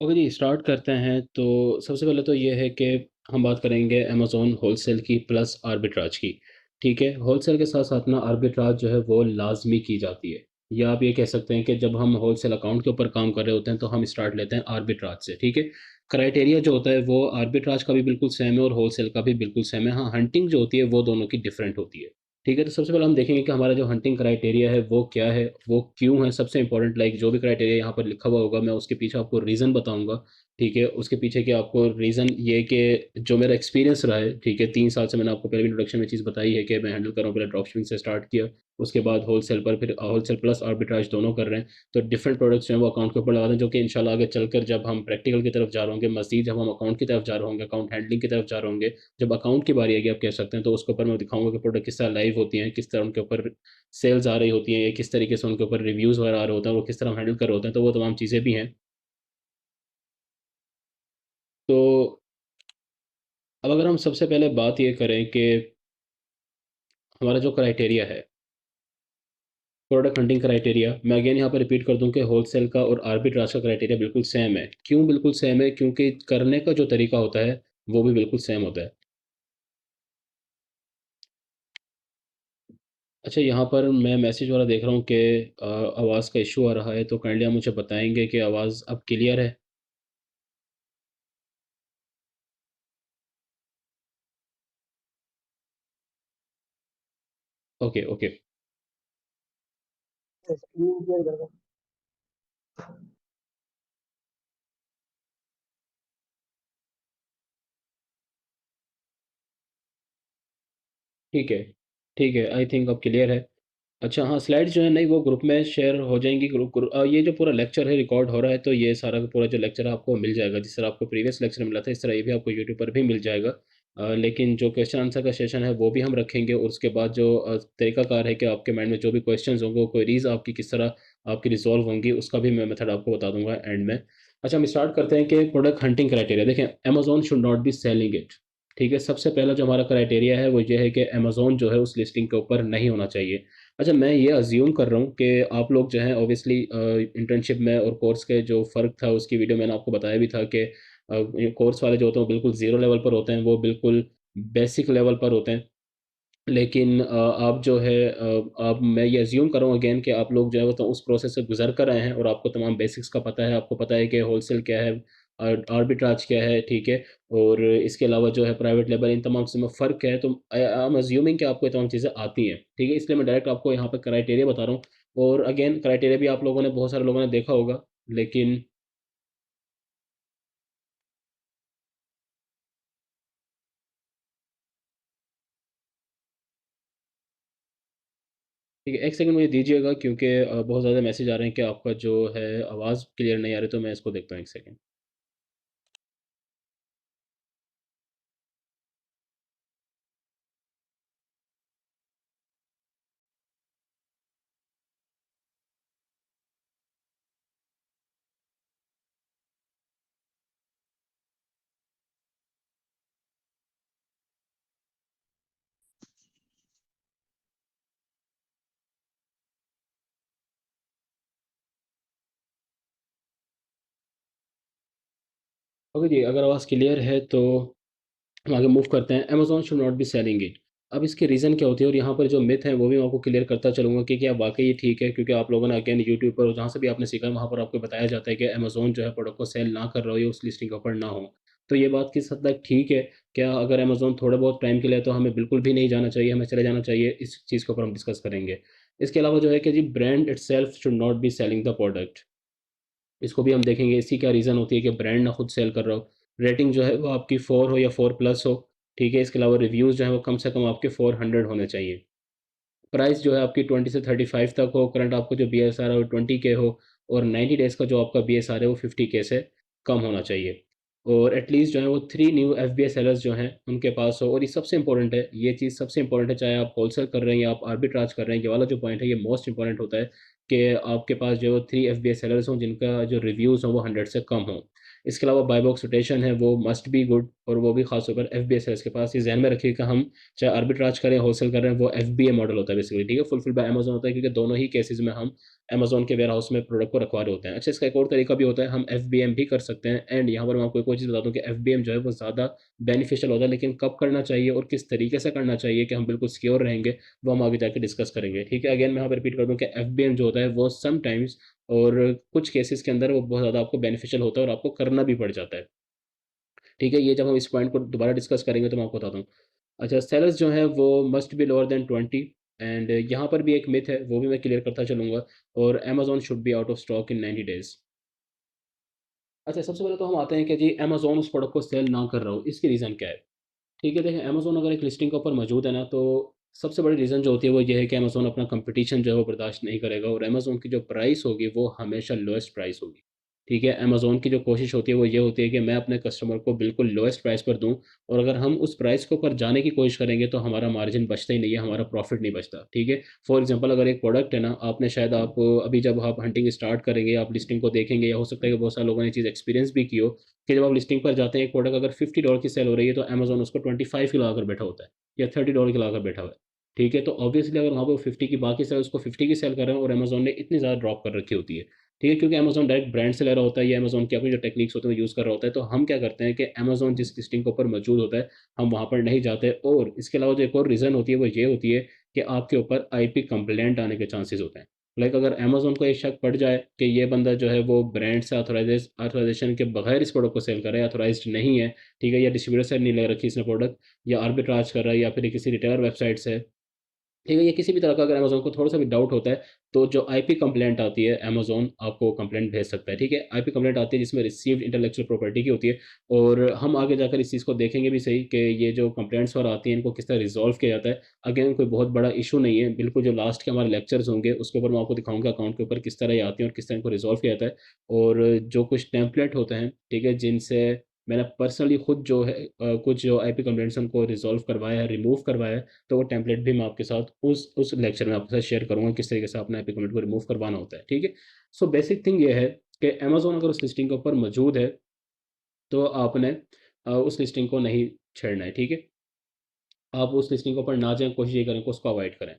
Okay जी, start करते हैं। तो सबसे पहले तो ये है कि हम बात करेंगे अमेज़न होलसेल की प्लस आर्बिट्राज की। ठीक है? होलसेल के साथ-साथ ना आर्बिट्राज जो है वो लाज़मी की जाती है। या आप ये कह सकते हैं कि जब हम होलसेल अकाउंट के ऊपर काम कर रहे होते हैं तो हम स्टार्ट लेते हैं आर्बिट्राज से, ठीक है? क्राइटेरिया जो होता है वो आर्बिट्राज का भी बिल्कुल सेम है और होलसेल का भी बिल्कुल सेम है। हाँ, हंटिंग जो होती है वो दोनों की डिफरेंट होती है। ठीक है? तो सबसे पहले हम देखेंगे कि हमारा जो हंटिंग क्राइटेरिया है वो क्या है, वो क्यों है? सबसे इम्पोर्टेंट लाइक जो भी क्राइटेरिया यहाँ पर लिखा हुआ होगा मैं उसके पीछे आपको रीज़न बताऊँगा। ठीक है? उसके पीछे के आपको रीज़न ये कि जो मेरा एक्सपीरियंस रहा है, ठीक है? 3 साल से मैंने आपको पहले भी इंट्रोडक्शन में चीज़ बताई है कि मैं हैंडल कर रहा हूँ, पहले ड्रॉपशिपिंग से स्टार्ट किया, उसके बाद होलसेल पर फिर होलसेल प्लस आर्बिट्राज दोनों कर रहे हैं। तो डिफरेंट प्रोडक्ट्स जो हैं वो अकाउंट के ऊपर लगा दें, जो कि इंशाल्लाह आगे चलकर जब हम प्रैक्टिकल की तरफ जा रहे होंगे, मज़ीद जब हम अकाउंट की तरफ जा रहे होंगे, अकाउंट हैंडलिंग की तरफ जा रहे होंगे, जब अकाउंट की बारी आएगी आप कह सकते हैं, तो उसके ऊपर मैं दिखाऊँगा कि प्रोडक्ट किस तरह लाइव होती हैं, किस तरह उनके ऊपर सेल्स आ रही होती हैं, या किस तरीके से उनके ऊपर रिव्यूज़ वगैरह आ रहे होते हैं, वो किस तरह हम हैंडल कर रहे होते हैं, तो वो तमाम चीज़ें भी हैं। तो अब अगर हम सबसे पहले बात ये करें कि हमारा जो क्राइटेरिया है, प्रोडक्ट हंटिंग क्राइटेरिया, मैं अगेन यहाँ पर रिपीट कर दूँ कि होलसेल का और आर्बिट्राज का क्राइटेरिया बिल्कुल सेम है। क्यों बिल्कुल सेम है? क्योंकि करने का जो तरीका होता है, वो भी बिल्कुल सेम होता है। अच्छा, यहाँ पर मैं मैसेज वाला देख रहा हूँ कि आवाज़ का इश्यू आ रहा है, तो काइंडली आप मुझे बताएँगे कि आवाज़ अब क्लियर है? Okay, okay. स्क्रीन शेयर कर दो। ठीक है, ठीक है, आई थिंक अब क्लियर है। अच्छा हाँ, स्लाइड्स जो है नहीं वो ग्रुप में शेयर हो जाएँगी। ये जो पूरा लेक्चर है रिकॉर्ड हो रहा है, तो ये सारा का पूरा जो लेक्चर है आपको मिल जाएगा। जिस तरह आपको प्रीवियस लेक्चर मिला था, इस तरह ये भी आपको यूट्यूब पर भी मिल जाएगा। लेकिन जो क्वेश्चन आंसर का सेशन है वो भी हम रखेंगे, और उसके बाद जो तरीकाकार है कि आपके माइंड में जो भी क्वेश्चन्स होंगे, वो क्वेरीज़ आपकी किस तरह आपकी रिज़ॉल्व होंगी, उसका भी मैं मेथड आपको बता दूँगा एंड में। अच्छा, हम स्टार्ट करते हैं कि प्रोडक्ट हंटिंग क्राइटेरिया देखें, Amazon should not be selling it. ठीक है? सबसे पहला जो हमारा क्राइटेरिया है वो ये है कि अमेज़न जो है उस लिस्टिंग के ऊपर नहीं होना चाहिए। अच्छा, मैं ये अज़्यूम कर रहा हूँ कि आप लोग जो हैं ऑब्वियसली इंटर्नशिप में और कोर्स के जो फ़र्क था उसकी वीडियो मैंने आपको बताया भी था कि ये कोर्स वाले जो होते हैं वो बिल्कुल ज़ीरो लेवल पर होते हैं, वो बिल्कुल बेसिक लेवल पर होते हैं। लेकिन आप जो है आप मैं ये अज़्यूम कर रहा हूँ अगेन कि आप लोग जो है वो तो उस प्रोसेस से गुज़र कर आए हैं और आपको तमाम बेसिक्स का पता है। आपको पता है कि होलसेल क्या है, आर्बिट्राज क्या है, ठीक है? और इसके अलावा जो है प्राइवेट लेबल, इन तमाम चीज़ों में फ़र्क क्या है, तो आई एम अज़्यूमिंग कि आपको ये तमाम चीज़ें आती हैं, ठीक है? इसलिए मैं डायरेक्ट आपको यहाँ पे क्राइटेरिया बता रहा हूँ, और अगेन क्राइटेरिया भी आप लोगों ने बहुत सारे लोगों ने देखा होगा, लेकिन ठीक है, 1 सेकंड मुझे दीजिएगा क्योंकि बहुत ज़्यादा मैसेज आ रहे हैं कि आपका जो है आवाज़ क्लियर नहीं आ रही, तो मैं इसको देखता हूँ 1 सेकंड। ओके जी, अगर आवाज़ क्लियर है तो हम आगे मूव करते हैं। Amazon should not be selling it. अब इसकी रीज़न क्या होती है, और यहाँ पर जो मिथ है वो भी मैं आपको क्लियर करता चलूँगा कि क्या वाक़ई ये ठीक है, क्योंकि आप लोगों ने अगेन यूट्यूब पर जहाँ से भी आपने सीखा वहाँ पर आपको बताया जाता है कि अमेज़न जो है प्रोडक्ट को सेल ना कर रहा हो या उस लिस्टिंग के ऊपर ना हो। तो ये बात किस हद तक ठीक है? क्या अगर अमेज़न थोड़े बहुत टाइम के लिए है तो हमें बिल्कुल भी नहीं जाना चाहिए, हमें चले जाना चाहिए? इस चीज़ के ऊपर हम डिस्कस करेंगे। इसके अलावा जो है कि जी brand itself should not be selling the product. इसको भी हम देखेंगे, इसकी क्या रीज़न होती है कि ब्रांड ना खुद सेल कर रहा हो। रेटिंग जो है वो आपकी 4 हो या 4 प्लस हो, ठीक है? इसके अलावा रिव्यूज़ जो हैं वो कम से कम आपके 400 होने चाहिए। प्राइस जो है आपकी 20 से 35 तक हो, करंट आपको जो बीएसआर है वो 20 के हो, और 90 डेज़ का जो आपका बीएसआर है वो 50 के से कम होना चाहिए। और एटलीस्ट जो है वो 3 न्यू एफबीए सेलर्स जो हैं उनके पास हो, और ये सबसे इम्पोर्टेंट है, ये चीज़ सबसे इम्पोर्टेंट है, चाहे आप होलसेल कर रहे हैं या आप आर्बिट्राज कर रहे हैं, ये वाला जो पॉइंट है ये मोस्ट इम्पोर्टेंट होता है कि आपके पास जो है वो 3 एफबीए सेलर्स हों जिनका जो रिव्यूज़ हों वो 100 से कम हों। इसके अलावा बाय बॉक्स रोटेशन है वो मस्ट बी गुड, और वो भी खास तौर पर एफबीए सेलर्स के पास। ये ज़हन में रखिए कि हम चाहे आर्बिट्राज करें, होलसेल कर रहे हैं, वो एफबीए मॉडल होता है बेसिकली, ठीक है? फुलफिल बाय अमेज़न होता है, क्योंकि दोनों ही केसेज़ में हम अमेज़न के वेयर हाउस में प्रोडक्ट को रखवा रहे होते हैं। अच्छा, इसका एक और तरीका भी होता है, हम एफबीएम भी कर सकते हैं। एंड यहाँ पर मैं आपको एक और चीज़ बता दूँ कि एफबीएम जो है वो ज़्यादा बेनिफिशियल होता है, लेकिन कब करना चाहिए और किस तरीके से करना चाहिए कि हम बिल्कुल सिक्योर रहेंगे, वो हम आगे जाके डिस्कस करेंगे। ठीक है, अगेन मैं यहाँ पर रिपीट कर दूँ कि एफबीएम जो होता है वो समटाइम्स और कुछ केसेस के अंदर वो बहुत ज़्यादा आपको बेनिफिशियल होता है और आपको करना भी पड़ जाता है। ठीक है, ये जब हम इस पॉइंट को दोबारा डिस्कस करेंगे तो मैं आपको बताता हूँ। अच्छा, सेलर्स जो है वो must be lower than 20। And यहाँ पर भी एक मिथ है, वो भी मैं क्लियर करता चलूँगा। और Amazon should be out of stock in 90 days. अच्छा, सबसे पहले तो हम आते हैं कि जी अमेज़न उस प्रोडक्ट को सेल ना कर रहा हो, इसकी रीज़न क्या है? ठीक है, देखिए अमेज़न अगर एक लिस्टिंग के ऊपर मौजूद है ना, तो सबसे बड़ी रीज़न जो होती है वो ये है कि अमेज़न अपना कंपटीशन जो है वो बर्दाश्त नहीं करेगा और अमेज़न की जो प्राइस होगी वो हमेशा लोएस्ट प्राइस होगी। ठीक है, अमेज़न की जो कोशिश होती है वो ये होती है कि मैं अपने कस्टमर को बिल्कुल लोएस्ट प्राइस पर दूँ और अगर हम उस प्राइस के ऊपर जाने की कोशिश करेंगे तो हमारा मार्जिन बचता ही नहीं है, हमारा प्रॉफ़िट नहीं बचता। ठीक है, फॉर एग्ज़ाम्पल अगर एक प्रोडक्ट है ना, आपने शायद आप अभी जब आप हंटिंग स्टार्ट करेंगे, आप लिस्टिंग को देखेंगे या हो सकता है कि बहुत सारे लोगों ने ये चीज़ एक्सपीरियंस भी की हो कि जब आप लिस्टिंग पर जाते हैं, एक प्रोडक्ट अगर $50 की सेल हो रही है, तो अमेज़न उसको 25 की लगाकर बैठा होता है या $30 की लगाकर बैठा हुआ है। ठीक है, तो ऑब्वियसली अगर वहाँ पे वो 50 की बाकी सेल उसको 50 की सेल कर रहे हैं और अमेज़न ने इतनी ज़्यादा ड्रॉप कर रखी होती है। ठीक है, क्योंकि अमेज़न डायरेक्ट ब्रांड से ले रहा होता है या अमेज़न की अपनी जो टेक्निक्स होते हैं वो यूज़ कर रहा होता है, तो हम क्या करते हैं कि अमेज़न जिस लिस्टिंग के ऊपर मौजूद होता है, हम वहाँ पर नहीं जाते। और इसके अलावा जो एक और रीज़न होती है, वो ये होती है कि आपके ऊपर आईपी कंप्लेंट आने के चांसेस होते हैं। लाइक अगर अमेज़न को ये शक पड़ जाए कि ये बंदा जो है वो ब्रांड से ऑथराइज़ेशन के बगैर इस प्रोडक्ट को सेल कर रहा है, ऑथराइज़्ड नहीं है, ठीक है, या डिस्ट्रीब्यूटर से नहीं ले रखी इसने प्रोडक्ट, या आर्बिट्राज कर रहा है, या फिर ये किसी रिटेलर वेबसाइट से है, ठीक है, ये किसी भी तरह का अगर अमेज़न को थोड़ा-सा भी डाउट होता है, तो जो आईपी कंप्लेंट आती है, अमेज़न आपको कंप्लेंट भेज सकता है, ठीक है? आईपी कंप्लेंट आती है जिसमें रिसीव्ड इंटेलेक्चुअल प्रॉपर्टी की होती है और हम आगे जाकर इस चीज़ को देखेंगे भी सही कि ये जो कंप्लेंट्स वगैरह आती हैं, इनको किस तरह रिज़ॉल्व किया जाता है। अगेन कोई बहुत बड़ा इश्यू नहीं है, बिल्कुल जो लास्ट के हमारे लेक्चर्स होंगे, उसके ऊपर मैं आपको दिखाऊँगा अकाउंट के ऊपर किस तरह ये आती हैं और किस तरह इनको रिज़ॉल्व किया जाता है। और जो कुछ टेम्पलेट होते हैं, ठीक है, जिनसे मैंने पर्सनली खुद जो है कुछ जो आईपी कंप्लेंट्स हैं, उनको रिज़ॉल्व करवाया है, रिमूव करवाया है। तो वो टेम्पलेट भी मैं आपके साथ उस लेक्चर में आपके साथ शेयर करूँगा, किस तरीके से आपने एपिक कमेंट को रिमूव करवाना होता है, ठीक है? सो बेसिक थिंग ये है कि अमेज़न अगर उस लिस्टिंग के ऊपर मौजूद है, तो आपने उस लिस्टिंग को नहीं छेड़ना है, ठीक है? आप उस लिस्टिंग के ऊपर ना जाएँ, कोशिश ये करें कि उसको अवॉइड करें।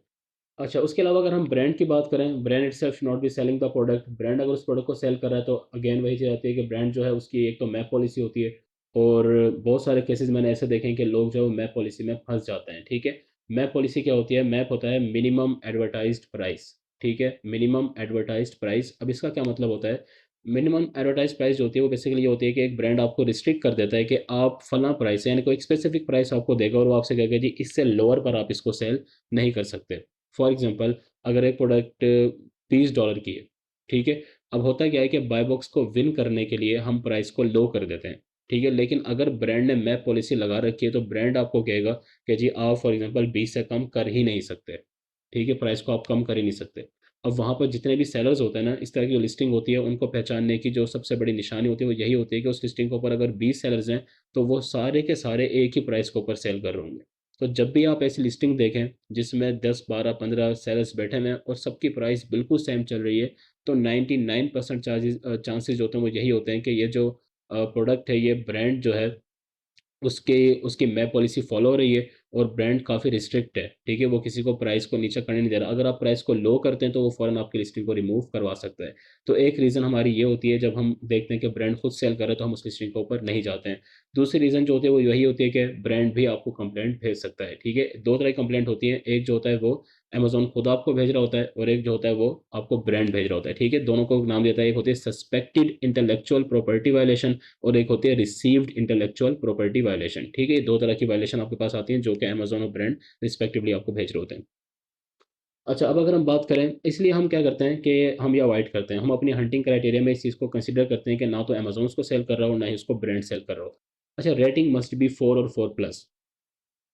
अच्छा, उसके अलावा अगर हम ब्रांड की बात करें, brand itself should not be selling the product. Brand अगर उस प्रोडक्ट को सेल कर रहा है, तो अगेन वही चीज़ आती है कि ब्रांड जो है उसकी एक तो मैप पॉलिसी होती है और बहुत सारे केसेज़ मैंने ऐसे देखे हैं कि लोग जो है वो मैप पॉलिसी में फँस जाते हैं, ठीक है? मैप पॉलिसी क्या होती है? मैप होता है मिनिमम एडवर्टाइज़्ड प्राइस, ठीक है? Minimum advertised price. अब इसका क्या मतलब होता है? मिनिमम एडवर्टाइज़्ड प्राइस जो होती है वो बेसिकली ये होती है कि एक ब्रांड आपको रिस्ट्रिक्ट कर देता है कि आप फलाँ प्राइस है, यानी कोई एक स्पेसिफिक प्राइस आपको देगा और वो आपसे कहेगा जी इससे लोअर पर आप इसको सेल नहीं कर सकते। फॉर एग्ज़ाम्पल अगर एक प्रोडक्ट $30 की है, ठीक है? अब होता क्या है कि बाय बॉक्स को विन करने के लिए हम प्राइस को लो कर देते हैं, ठीक है? लेकिन अगर ब्रांड ने मैप पॉलिसी लगा रखी है, तो ब्रांड आपको कहेगा कि जी आप फॉर एग्ज़ाम्पल 20 से कम कर ही नहीं सकते, ठीक है? प्राइस को आप कम कर ही नहीं सकते। अब वहाँ पर जितने भी सेलर्स होते हैं ना, इस तरह की जो लिस्टिंग होती है, उनको पहचानने की जो सबसे बड़ी निशानी होती है, वो यही होती है कि उस लिस्टिंग के ऊपर अगर 20 सेलर्स हैं, तो वो सारे के सारे एक ही प्राइस के ऊपर सेल कर रहे होंगे। तो जब भी आप ऐसी लिस्टिंग देखें जिसमें 10, 12, 15 सेलर्स बैठे हुए हैं और सबकी प्राइस बिल्कुल सेम चल रही है, तो 99% चांसेस होते हैं वो यही होते हैं कि ये जो प्रोडक्ट है, ये ब्रांड जो है उसके उसकी मैप पॉलिसी फ़ॉलो हो रही है और ब्रांड काफ़ी रिस्ट्रिक्ट है, ठीक है? वो किसी को प्राइस को नीचा करने नहीं दे रहा। अगर आप प्राइस को लो करते हैं, तो वो फ़ौरन आपकी लिस्टिंग को रिमूव करवा सकता है। तो एक रीज़न हमारी ये होती है, जब हम देखते हैं कि ब्रांड खुद सेल कर रहा है, तो हम उस लिस्टिंग के ऊपर नहीं जाते हैं। दूसरी रीज़न जो होती है, वो यही होती है कि ब्रांड भी आपको कंप्लेंट भेज सकता है, ठीक है? 2 तरह की कंप्लेंट होती है, एक जो होता है वो अमेज़न खुद आपको भेज रहा होता है और एक जो होता है वो आपको ब्रांड भेज रहा होता है, ठीक है? दोनों को नाम देता है, एक होती है सस्पेक्टेड इंटेलेक्चुअल प्रॉपर्टी वायलेशन और एक होती है रिसीव्ड इंटेलेक्चुअल प्रॉपर्टी वायलेशन, ठीक है? ये 2 तरह की वायलेशन आपके पास आती हैं जो कि अमेज़न और ब्रांड रिस्पेक्टिवली आपको भेज रहे होते हैं। अच्छा, अब अगर हम बात करें, इसलिए हम क्या करते हैं कि हम ये अवॉइड करते हैं। हम अपनी हंटिंग क्राइटेरिया में इस चीज़ को कंसीडर करते हैं कि ना तो अमेज़न उसको सेल कर रहा हो, ना ही उसको ब्रांड सेल कर रहा हो। अच्छा, रेटिंग मस्ट बी 4 और 4 प्लस।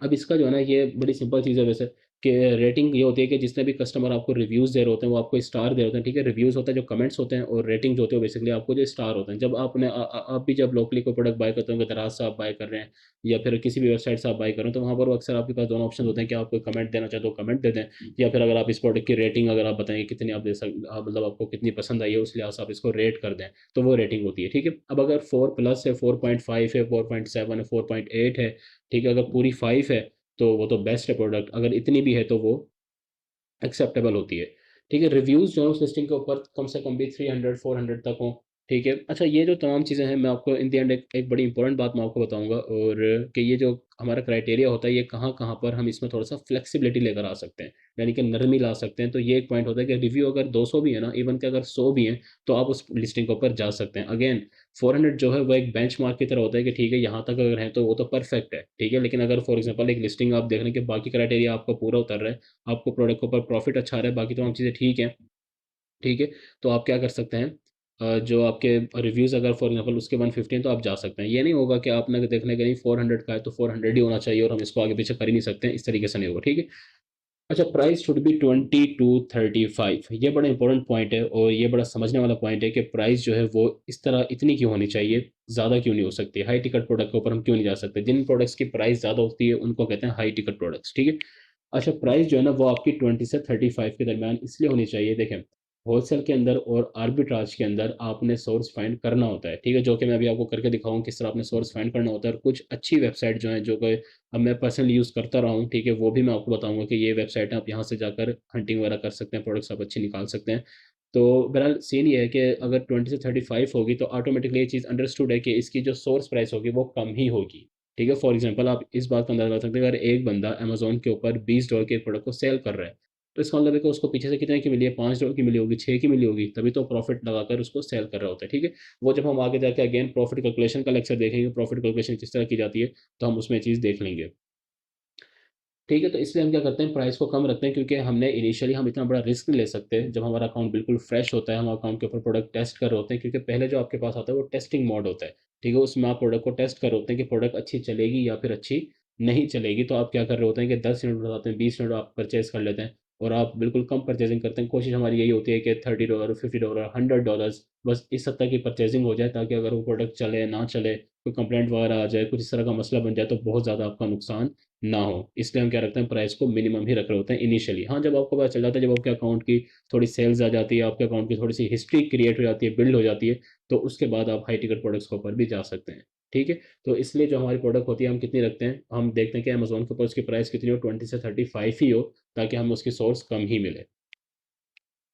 अब इसका जो है ना, ये बड़ी सिंपल चीज़ है वैसे, कि रेटिंग ये होती है कि जितने भी कस्टमर आपको रिव्यूज़ दे रहे होते हैं, वो आपको स्टार दे रहे होते हैं, ठीक है? रिव्यूज़ होता है जो कमेंट्स होते हैं और रेटिंग जो होती है वो बेसिकली आपको जो स्टार होते हैं। जब आपने आप भी जब लोकली कोई प्रोडक्ट बाय करते होंगे, दराज़ से आप बाय कर रहे हैं या फिर किसी भी वेबसाइट से आप बाय कर रहे हो, तो वहाँ पर वो अक्सर आपके पास दोनों ऑप्शन होते हैं कि आप कोई कमेंट देना चाहते हो, कमेंट दे दें, या फिर अगर आप इस प्रोडक्ट की रेटिंग अगर आप बताएँ कितनी आप मतलब आपको कितनी पसंद आई है, उस लिहाज़ से आप इसको रेट कर दें, तो वो रेटिंग होती है, ठीक है? अब अगर 4 प्लस है, 4.5 है, 4.7 है, 4.8 है, ठीक है? अगर पूरी 5 है, तो वो तो बेस्ट है प्रोडक्ट, अगर इतनी भी है तो वो एक्सेप्टेबल होती है। ठीक है, रिव्यूज़ जो है उस लिस्टिंग के ऊपर कम से कम भी 300 400 तक हों। ठीक है, अच्छा ये जो तमाम चीज़ें हैं मैं आपको इन द एंड एक बड़ी इंपॉर्टेंट बात मैं आपको बताऊंगा, और कि ये जो हमारा क्राइटेरिया होता है ये कहाँ कहाँ पर हम इसमें थोड़ा सा फ्लेक्सिबिलिटी लेकर आ सकते हैं, यानी कि नरमी ला सकते हैं। तो ये एक पॉइंट होता है कि रिव्यू अगर 200 भी है ना, इवन कि अगर 100 भी हैं, तो आप उस लिस्टिंग के ऊपर जा सकते हैं। अगेन 400 जो है वो एक बेंचमार्क की तरह होता है कि ठीक है यहाँ तक अगर है तो वो तो परफेक्ट है। ठीक है, लेकिन अगर फॉर एग्जांपल एक लिस्टिंग आप देख रहे हैं कि बाकी क्राइटेरिया आपका पूरा उतर रहा है, आपको प्रोडक्ट के ऊपर प्रॉफिट अच्छा आ रहा है, बाकी तमाम चीज़ें ठीक हैं, ठीक है, तो आप क्या कर सकते हैं, जो आपके रिव्यूज़ अगर फॉर एग्जांपल उसके 150 हैं तो आप जा सकते हैं। ये नहीं होगा कि आपने देखने के नहीं 400 का है तो 400 ही होना चाहिए और हम इसको आगे पीछे कर ही नहीं सकते हैं, इस तरीके से नहीं होगा। ठीक है, अच्छा प्राइस शुड बी 20 to 35, ये बड़ा इंपॉर्टेंट पॉइंट है और ये बड़ा समझने वाला पॉइंट है कि प्राइस जो है वो इस तरह इतनी क्यों होनी चाहिए, ज़्यादा क्यों नहीं हो सकती। हाई टिकट प्रोडक्ट के ऊपर हम क्यों नहीं जा सकते, जिन प्रोडक्ट्स की प्राइस ज़्यादा होती है उनको कहते हैं हाई टिकट प्रोडक्ट्स। ठीक है, अच्छा प्राइस जो है ना वो आपकी 20 से 35 के दरमियान इसलिए होनी चाहिए। देखें, होलसेल के अंदर और आर्बिट्राज के अंदर आपने सोर्स फाइंड करना होता है, ठीक है, जो कि मैं अभी आपको करके दिखाऊँ किस तरह आपने सोर्स फाइंड करना होता है। और कुछ अच्छी वेबसाइट जो है जो कि अब मैं पर्सनली यूज़ करता रहा हूँ, ठीक है, वो भी मैं आपको बताऊंगा कि ये वेबसाइट है, आप यहाँ से जाकर हंटिंग वगैरह कर सकते हैं, प्रोडक्ट्स आप अच्छे निकाल सकते हैं। तो बहरहाल सीन ये है कि अगर 20 से 35 होगी तो ऑटोमेटिकली ये चीज़ अंडरस्टूड है कि इसकी जो सोर्स प्राइस होगी वो कम ही होगी। ठीक है, फॉर एग्जांपल आप इस बात का अंदाजा लगा सकते हैं, अगर एक बंदा अमेजोन के ऊपर $20 के एक प्रोडक्ट को सेल कर रहा है, तो इसका मतलब है कि उसको पीछे से कितने की मिली है, $5 की मिली होगी, 6 की मिली होगी, तभी तो प्रॉफिट लगाकर उसको सेल कर रहा होता है। ठीक है, वो जब हम आगे जाके अगेन प्रॉफिट कैलकुलेशन का लेक्चर देखेंगे, प्रॉफिट कैलकुलेशन किस तरह की जाती है, तो हम उसमें चीज़ देख लेंगे। ठीक है, तो इसलिए हम क्या करते हैं, प्राइस को कम रखते हैं, क्योंकि हमने इनिशियली हम इतना बड़ा रिस्क नहीं ले सकते जब हमारा अकाउंट बिल्कुल फ्रेश होता है, हम अकाउंट के ऊपर प्रोडक्ट टेस्ट कर रहे होते हैं, क्योंकि पहले जो आपके पास आता है वो टेस्टिंग मोड होता है। ठीक है, उसमें आप प्रोडक्ट को टेस्ट कर रहे होते हैं कि प्रोडक्ट अच्छी चलेगी या फिर अच्छी नहीं चलेगी। तो आप क्या कर रहे होते हैं कि 10 यूनिट बताते हैं, 20 यूनिट आप परचेज कर लेते हैं, और आप बिल्कुल कम परचेजिंग करते हैं। कोशिश हमारी यही होती है कि $30 $50 $100 बस इस हद तक की परचेजिंग हो जाए, ताकि अगर वो प्रोडक्ट चले ना चले, कोई कंप्लेंट वगैरह आ जाए, कुछ इस तरह का मसला बन जाए, तो बहुत ज़्यादा आपका नुकसान ना हो। इसलिए हम क्या रखते हैं, प्राइस को मिनिमम ही रख रहे होते हैं इनिशियली। हाँ, जब आपको पता चल जाता है, जब आपके अकाउंट की थोड़ी सेल्स आ जाती है, आपके अकाउंट की थोड़ी सी हिस्ट्री क्रिएट हो जाती है, बिल्ड हो जाती है, तो उसके बाद आप हाई टिकट प्रोडक्ट्स के ऊपर भी जा सकते हैं। ठीक है, तो इसलिए जो हमारी प्रोडक्ट होती है हम कितनी रखते हैं, हम देखते हैं कि अमेजोन के ऊपर उसकी प्राइस कितनी हो, 20 से 35 ही हो, ताकि हमें उसकी सोर्स कम ही मिले।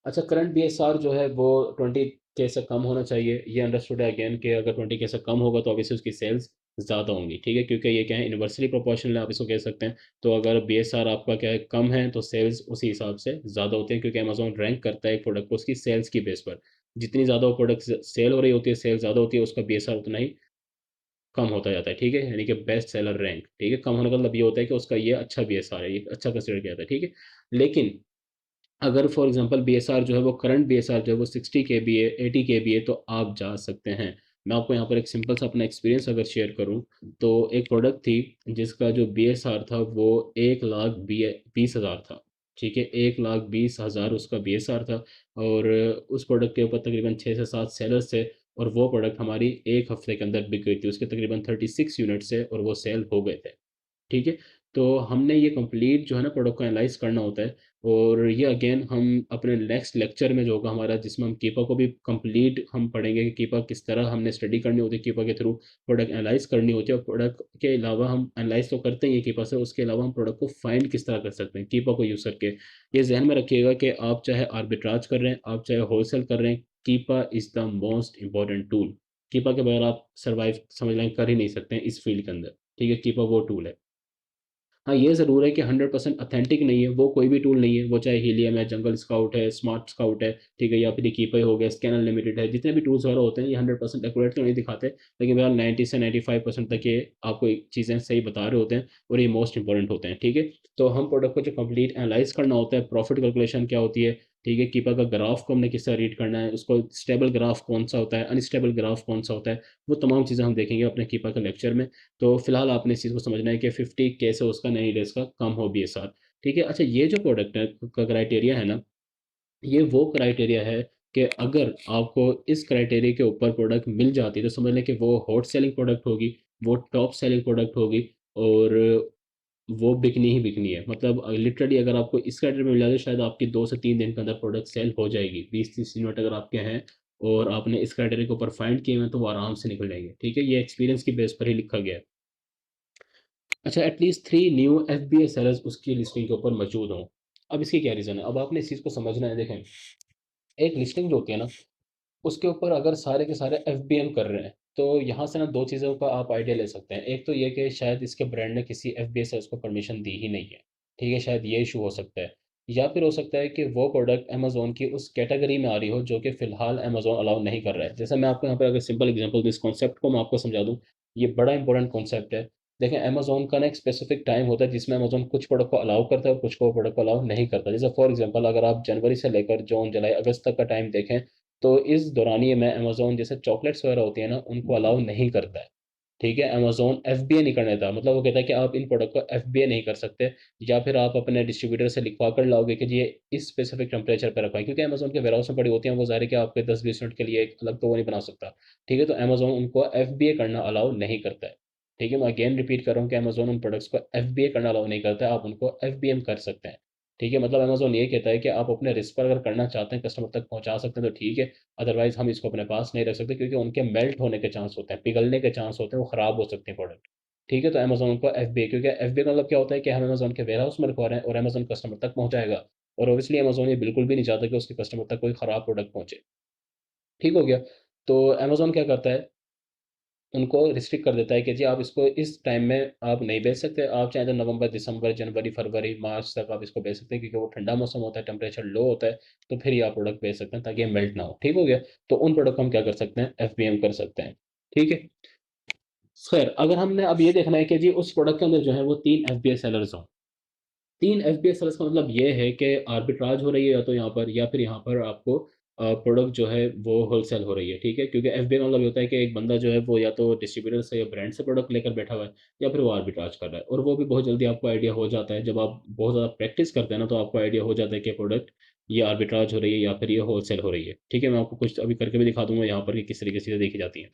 अच्छा, करंट बीएसआर जो है वो 20 के से कम होना चाहिए। ये अंडरस्टूड है अगेन कि अगर 20 के से कम होगा तो ऑब्वियसली उसकी सेल्स ज़्यादा होंगी। ठीक है, क्योंकि ये क्या है, इन्वर्सली प्रोपोर्शनल आप इसको कह सकते हैं। तो अगर बीएसआर आपका क्या है कम है, तो सेल्स उसी हिसाब से ज़्यादा होते हैं, क्योंकि अमेजोन रैंक करता है एक प्रोडक्ट को उसकी सेल्स की बेस पर। जितनी ज़्यादा वो प्रोडक्ट सेल हो रही होती है, सेल ज़्यादा होती है, उसका बीएसआर उतना ही कम होता जाता है। ठीक है, यानी कि बेस्ट सेलर रैंक। ठीक है, कम होने का मतलब ये होता है कि उसका ये अच्छा बीएसआर है, ये अच्छा कंसिडर किया जाता है। ठीक है, लेकिन अगर फॉर एग्जांपल बीएसआर जो है वो करंट बीएसआर जो है वो 60 KB है, 80 KB है, तो आप जा सकते हैं। मैं आपको यहाँ पर एक सिंपल सा अपना एक्सपीरियंस अगर शेयर करूँ, तो एक प्रोडक्ट थी जिसका जो बीएसआर था वो 1,20,000 था। ठीक है, 1,20,000 उसका बीएसआर था, और उस प्रोडक्ट के ऊपर तकरीबन 6 से 7 सेलर्स थे, और वो प्रोडक्ट हमारी एक हफ्ते के अंदर बिक गई थी। उसके तकरीबन 36 यूनिट्स है और वो सेल हो गए थे। ठीक है, तो हमने ये कंप्लीट जो है ना प्रोडक्ट को एनालाइज करना होता है। और ये अगेन हम अपने नेक्स्ट लेक्चर में जो होगा हमारा, जिसमें हम कीपा को भी कंप्लीट हम पढ़ेंगे कि कीपा किस तरह हमने स्टडी करनी होती है, कीपा के थ्रू प्रोडक्ट एनालाइज करनी होती है, और प्रोडक्ट के अलावा हम एनालाइज तो करते ही हैं कीपा से, उसके अलावा हम प्रोडक्ट को फाइंड किस तरह कर सकते हैं कीपा को यूज़ करके। ये जहन में रखिएगा कि आप चाहे आर्बिट्राज कर रहे हैं, आप चाहे होलसेल कर रहे हैं, Keepa is the most important tool. Keepa के बगैर आप सर्वाइव समझ लें कर ही नहीं सकते हैं इस फील्ड के अंदर। ठीक है, कीपा वो टूल है। हाँ, ये ज़रूर है कि 100% ऑथेंटिक नहीं है, वो कोई भी टूल नहीं है, वो चाहे हीलियम है, जंगल स्काउट है, स्मार्ट स्काउट है, ठीक है, या फिर ये कीपा हो गया, स्कैन अनलिमिटेड है, जितने भी टूल्स वगैरह होते हैं ये 100% एक्यूरेट तो नहीं दिखाते, लेकिन बहरहाल 90 से 95% तक ये आपको चीज़ें सही बता रहे होते हैं, और ये मोस्ट इंपॉर्टेंट होते हैं। ठीक है, तो हम प्रोडक्ट को जो कंप्लीट एनालाइज करना होता है, प्रॉफिट कैलकुलेशन क्या होती है, ठीक है, कीपा का ग्राफ को हमने किस तरह रीड करना है, उसको स्टेबल ग्राफ कौन सा होता है, अनस्टेबल ग्राफ कौन सा होता है, वो तमाम चीज़ें हम देखेंगे अपने कीपा के लेक्चर में। तो फिलहाल आपने इस चीज़ को समझना है कि 50 के से उसका 90 डेज़ का कम हो बीएसआर। ठीक है, अच्छा ये जो प्रोडक्ट है का क्राइटेरिया है ना, ये वो क्राइटेरिया है कि अगर आपको इस क्राइटेरिया के ऊपर प्रोडक्ट मिल जाती है, तो समझ लें कि वो हॉट सेलिंग प्रोडक्ट होगी, वो टॉप सेलिंग प्रोडक्ट होगी, और वो बिकनी ही बिकनी है। मतलब लिटरली अगर आपको इस क्राइटेरिया में मिल जाए तो शायद आपकी 2 से 3 दिन के अंदर प्रोडक्ट सेल हो जाएगी। 20-30 यूनिट अगर आपके हैं और आपने इस क्राइटेरिया के ऊपर फाइंड किए हैं, तो वो आराम से निकल जाएंगे। ठीक है, ये एक्सपीरियंस की बेस पर ही लिखा गया है। अच्छा, एटलीस्ट 3 न्यू एफबीए सेलर्स उसकी लिस्टिंग के ऊपर मौजूद हों। अब इसकी क्या रीज़न है? अब आपने इस चीज़ को समझना है। देखें, एक लिस्टिंग जो होती है ना, उसके ऊपर अगर सारे के सारे एफबीएम कर रहे हैं, तो यहाँ से ना 2 चीज़ों का आप आइडिया ले सकते हैं। एक तो ये कि शायद इसके ब्रांड ने किसी एफबीए से उसको परमिशन दी ही नहीं है, ठीक है? शायद ये इश्यू हो सकता है। या फिर हो सकता है कि वो प्रोडक्ट अमेज़न की उस कैटेगरी में आ रही हो, जो कि फ़िलहाल अमेज़न अलाउ नहीं कर रहा है। जैसे मैं आपको यहाँ पे अगर सिंपल एग्ज़ाम्पल दूँ, इस कॉन्सेप्ट को मैं आपको समझा दूँ, ये बड़ा इंपॉर्टेंट कॉन्सेप्ट है। देखें, अमेज़न का ना एक स्पेसिफ़िक टाइम होता है, जिसमें अमेज़न कुछ प्रोडक्ट को अलाउ करता है और कुछ को प्रोडक्ट को अलाउ नहीं करता। जैसे फॉर एग्ज़ाम्पल, अगर आप जनवरी से लेकर जून, जुलाई, अगस्त तक का टाइम देखें, तो इस दौरानिए में अमेज़न जैसे चॉकलेट्स वगैरह होती है ना, उनको अलाउ नहीं करता है, ठीक है? अमेज़न एफबीए नहीं करने देता, मतलब वो कहता है कि आप इन प्रोडक्ट को एफबीए नहीं कर सकते, या फिर आप अपने डिस्ट्रीब्यूटर से लिखवा कर लाओगे कि जी ये इस स्पेसिफिक टेम्परेचर पे रखवाएँ, क्योंकि अमेज़न के वेयरहाउस में पड़ी होती हैं, वो ज़ाहिर है कि आपके 10-20 मिनट के लिए एक अलग तो वो नहीं बना सकता, ठीक है? तो अमेज़न उनको एफबीए करना अलाउ नहीं करता है, ठीक है? मैं अगेन रिपीट कर रहा हूँ कि अमेज़न उन प्रोडक्ट्स को एफबीए करना अलाउ नहीं करता है, आप उनको एफबीएम कर सकते हैं, ठीक है? मतलब अमेज़न ये कहता है कि आप अपने रिस्क पर अगर करना चाहते हैं, कस्टमर तक पहुँचा सकते हैं तो ठीक है, अदरवाइज़ हम इसको अपने पास नहीं रख सकते, क्योंकि उनके मेल्ट होने के चांस होते हैं, पिघलने के चांस होते हैं, वो ख़राब हो सकते हैं प्रोडक्ट। ठीक है? तो अमेज़न को एफबीए, क्योंकि एफबीए का मतलब क्या होता है कि हम अमेज़न के वेयरहाउस में रखवा रहे हैं और अमेज़न कस्टमर तक पहुँचाएगा, और ऑब्वियसली अमेज़न ये बिल्कुल भी नहीं चाहता कि उसके कस्टमर तक कोई ख़राब प्रोडक्ट पहुँचे। ठीक हो गया? तो अमेज़न क्या करता है, उनको रिस्ट्रिक्ट कर देता है कि जी आप इसको इस टाइम में आप नहीं बेच सकते। आप चाहे तो नवंबर, दिसंबर, जनवरी, फरवरी, मार्च तक आप इसको बेच सकते हैं, क्योंकि वो ठंडा मौसम होता है, टेम्परेचर लो होता है, तो फिर ये आप प्रोडक्ट बेच सकते हैं ताकि ये मेल्ट ना हो। ठीक हो गया? तो उन प्रोडक्ट को हम क्या कर सकते हैं? एफबीएम कर सकते हैं। ठीक है? ख़ैर, अगर हमने अब ये देखना है कि जी उस प्रोडक्ट के अंदर जो है वो 3 एफबीए सेलर्स हों। 3 एफबीए सेलर्स का मतलब ये है कि आर्बिट्राज हो रही है या तो यहाँ पर, या फिर यहाँ पर आपको प्रोडक्ट जो है वो होलसेल हो रही है, ठीक है? क्योंकि एफबीए का मतलब ये होता है कि एक बंदा जो है वो या तो डिस्ट्रीब्यूटर से या ब्रांड से प्रोडक्ट लेकर बैठा हुआ है, या फिर वो आर्बिट्राज कर रहा है, और वो भी बहुत जल्दी आपको आइडिया हो जाता है। जब आप बहुत ज़्यादा प्रैक्टिस करते हैं ना, तो आपको आइडिया हो जाता है कि प्रोडक्ट ये आर्बिट्राज हो रही है या फिर ये होलसेल हो रही है, ठीक है? मैं आपको कुछ अभी करके भी दिखा दूँगा यहाँ पर कि किस तरीके से ये देखी जाती है।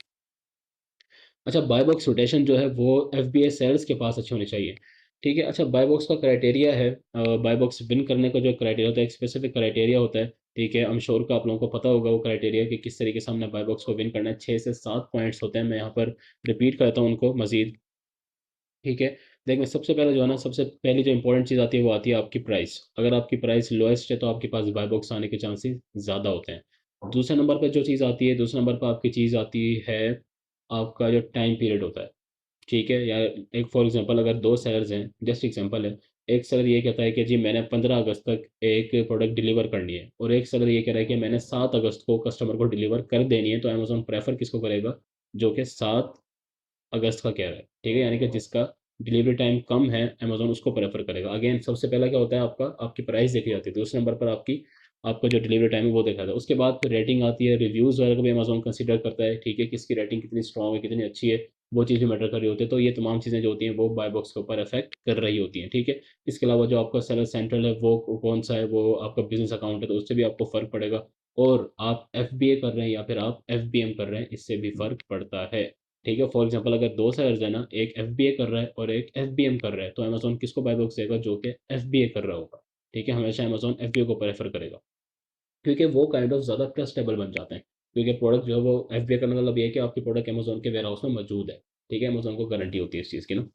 अच्छा, बाय बॉक्स रोटेशन जो है वो एफबीए सेल्स के पास अच्छी होनी चाहिए। ठीक है? अच्छा, बाय बॉक्स का क्राइटेरिया है, बाय बॉक्स विन करने का जो क्राइटेरिया होता है, एक स्पेसिफिक क्राइटेरिया होता है। ठीक है? आई एम श्योर कि आप लोगों को पता होगा वो क्राइटेरिया कि किस तरीके से हमने बाय बॉक्स को विन करना है। 6 से 7 पॉइंट्स होते हैं, मैं यहाँ पर रिपीट करता हूँ उनको मज़ीद। ठीक है? देखिए, सबसे पहले जो है ना, सबसे पहली जो इम्पोर्टेंट चीज़ आती है वो आती है आपकी प्राइस। अगर आपकी प्राइस लोएस्ट है तो आपके पास बाय बॉक्स आने के चांसेस ज़्यादा होते हैं। दूसरे नंबर पे जो चीज़ आती है, दूसरे नंबर पे आपकी चीज़ आती है आपका जो टाइम पीरियड होता है। ठीक है? या एक फॉर एग्ज़ाम्पल, अगर 2 सेलर्स हैं, जस्ट एग्ज़ाम्पल है। एक सेलर ये कहता है कि जी मैंने 15 अगस्त तक एक प्रोडक्ट डिलीवर करनी है, और एक सेलर ये कह रहा है कि मैंने 7 अगस्त को कस्टमर को डिलीवर कर देनी है, तो अमेज़न प्रेफ़र किसको करेगा? जो कि 7 अगस्त का कह रहा है, ठीक है? यानी कि जिसका डिलीवरी टाइम कम है, अमेज़न उसको प्रेफ़र करेगा। अगेन सबसे पहला क्या होता है आपका, आपकी प्राइस देखी जाती है, दूसरे नंबर पर आपकी आपका जो डिलीवरी टाइम है वो देखा जाता है। उसके बाद फिर रेटिंग आती है, रिव्यूज़ वगैरह को भी अमेज़न कंसीडर करता है, ठीक है? किसकी रेटिंग कितनी स्ट्रॉन्ग है, कितनी अच्छी है, वो चीज़ भी मैटर कर रही होती है। तो ये तमाम चीज़ें जो होती हैं वो बाय बॉक्स के ऊपर इफ़ेक्ट कर रही होती हैं, ठीक है? इसके अलावा जो आपका सेलर सेंट्रल है वो कौन-सा है, वो आपका बिज़नेस अकाउंट है, तो उससे भी आपको फ़र्क पड़ेगा, और आप एफबीए कर रहे हैं या फिर आप एफबीएम कर रहे हैं, इससे भी फ़र्क पड़ता है। ठीक है? फॉर एग्ज़ाम्पल, अगर 2 सेलर्स हैं ना, एक एफबीए कर रहा है और एक एफबीएम कर रहा है, तो अमेज़न किसको बाय बॉक्स देगा? जो कि एफबीए कर रहा होगा, ठीक है? हमेशा अमेज़न एफबीए को प्रेफ़र करेगा, क्योंकि वो काइंड ऑफ़ ज़्यादा ट्रस्टेबल बन जाते हैं। क्योंकि प्रोडक्ट जो है वो एफबीए करने का मतलब ये है कि आपकी प्रोडक्ट अमेज़न के वेयरहाउस में मौजूद है, ठीक है? अमेज़न को गारंटी होती है इस चीज़ की ना।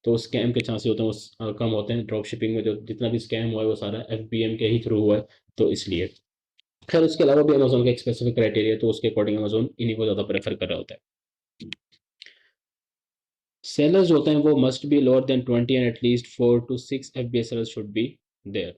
तो स्कैम के चांसेस होते हैं वो कम होते हैं। ड्रॉप शिपिंग में जो जितना भी स्कैम हुआ है वो सारा एफबीएम के ही थ्रू हुआ है, तो इसलिए। ख़ैर, उसके अलावा भी अमेज़न का एक स्पेसिफ़िक क्राइटेरिया है, तो उसके अकॉर्डिंग अमेज़न इन्हीं को ज़्यादा प्रेफ़र कर रहा होता है। Sellers होते हैं वो must be lower than 20 and at least 4 to 6 FBA sellers should be there.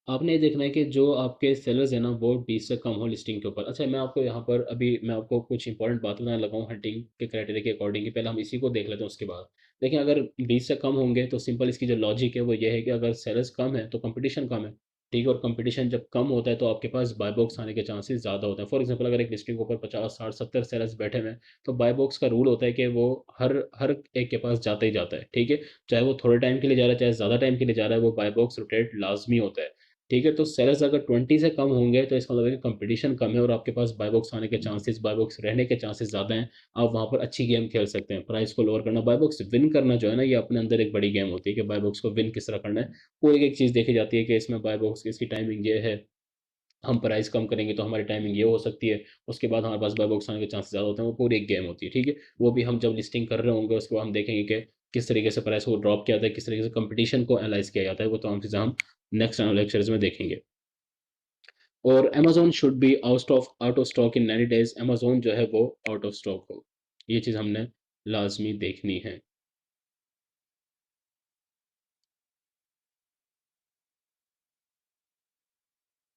आपने ये देखना है कि जो आपके सेलर्स हैं ना वो 20 से कम हो लिस्टिंग के ऊपर। अच्छा, मैं आपको यहाँ पर अभी मैं आपको कुछ इंपॉर्टेंट बात बताने लगा हूँ हंटिंग के क्राइटेरिया के अकॉर्डिंग, कि पहले हम इसी को देख लेते हैं, उसके बाद देखिए, अगर 20 से कम होंगे तो सिंपल इसकी जो लॉजिक है वो ये है कि अगर सेलर्स कम है तो कंपटीशन कम है, ठीक है? और कंपटीशन जब कम होता है तो आपके पास बाय बॉक्स आने के चांसेस ज़्यादा होते हैं। फॉर एग्जाम्पल, अगर एक लिस्टिंग के ऊपर 50, 60, 70 सेलर्स बैठे हुए हैं, तो बाय बॉक्स का रूल होता है कि वो हर हर एक के पास जाता ही जाता है, ठीक है? चाहे वो थोड़े टाइम के लिए जा रहा है, चाहे ज़्यादा टाइम के लिए जा रहा है, वो बाय बॉक्स रोटेट लाजमी होता है। ठीक है? तो सेलर्स अगर 20 से कम होंगे तो इसका मतलब है कि कंपटीशन कम है और आपके पास बाय बॉक्स आने के चांसेस, बाय बॉक्स रहने के चांसेस ज़्यादा हैं। आप वहाँ पर अच्छी गेम खेल सकते हैं। प्राइस को लोअर करना, बाय बॉक्स विन करना जो है ना, ये अपने अंदर एक बड़ी गेम होती है कि बाय बॉक्स को विन किस तरह करना है। वो एक-एक चीज़ देखी जाती है कि इसमें बाय बॉक्स की इसकी टाइमिंग ये है, हम प्राइस कम करेंगे तो हमारी टाइमिंग ये हो सकती है। उसके बाद हमारे पास बाय बॉक्स आने के चांसेस ज़्यादा होते हैं। वो पूरी एक गेम होती है, ठीक है? वो भी हम जब लिस्टिंग कर रहे होंगे उसके बाद हम देखेंगे कि किस तरीके से प्राइस को ड्रॉप किया जाता है, किस तरीके से कंपटीशन को एनालाइज़ किया जाता है, वो तमाम चीज़ें हम नेक्स्ट लेक्चर्स में देखेंगे। और Amazon should be out of stock in 90 days, Amazon जो है वो आउट ऑफ स्टॉक हो। ये चीज़ हमने लाज़मी देखनी है।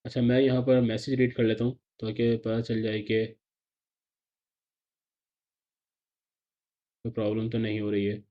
अच्छा, मैं यहाँ पर मैसेज रीड कर लेता हूँ ताकि पता चल जाए कि कोई प्रॉब्लम तो नहीं हो रही है।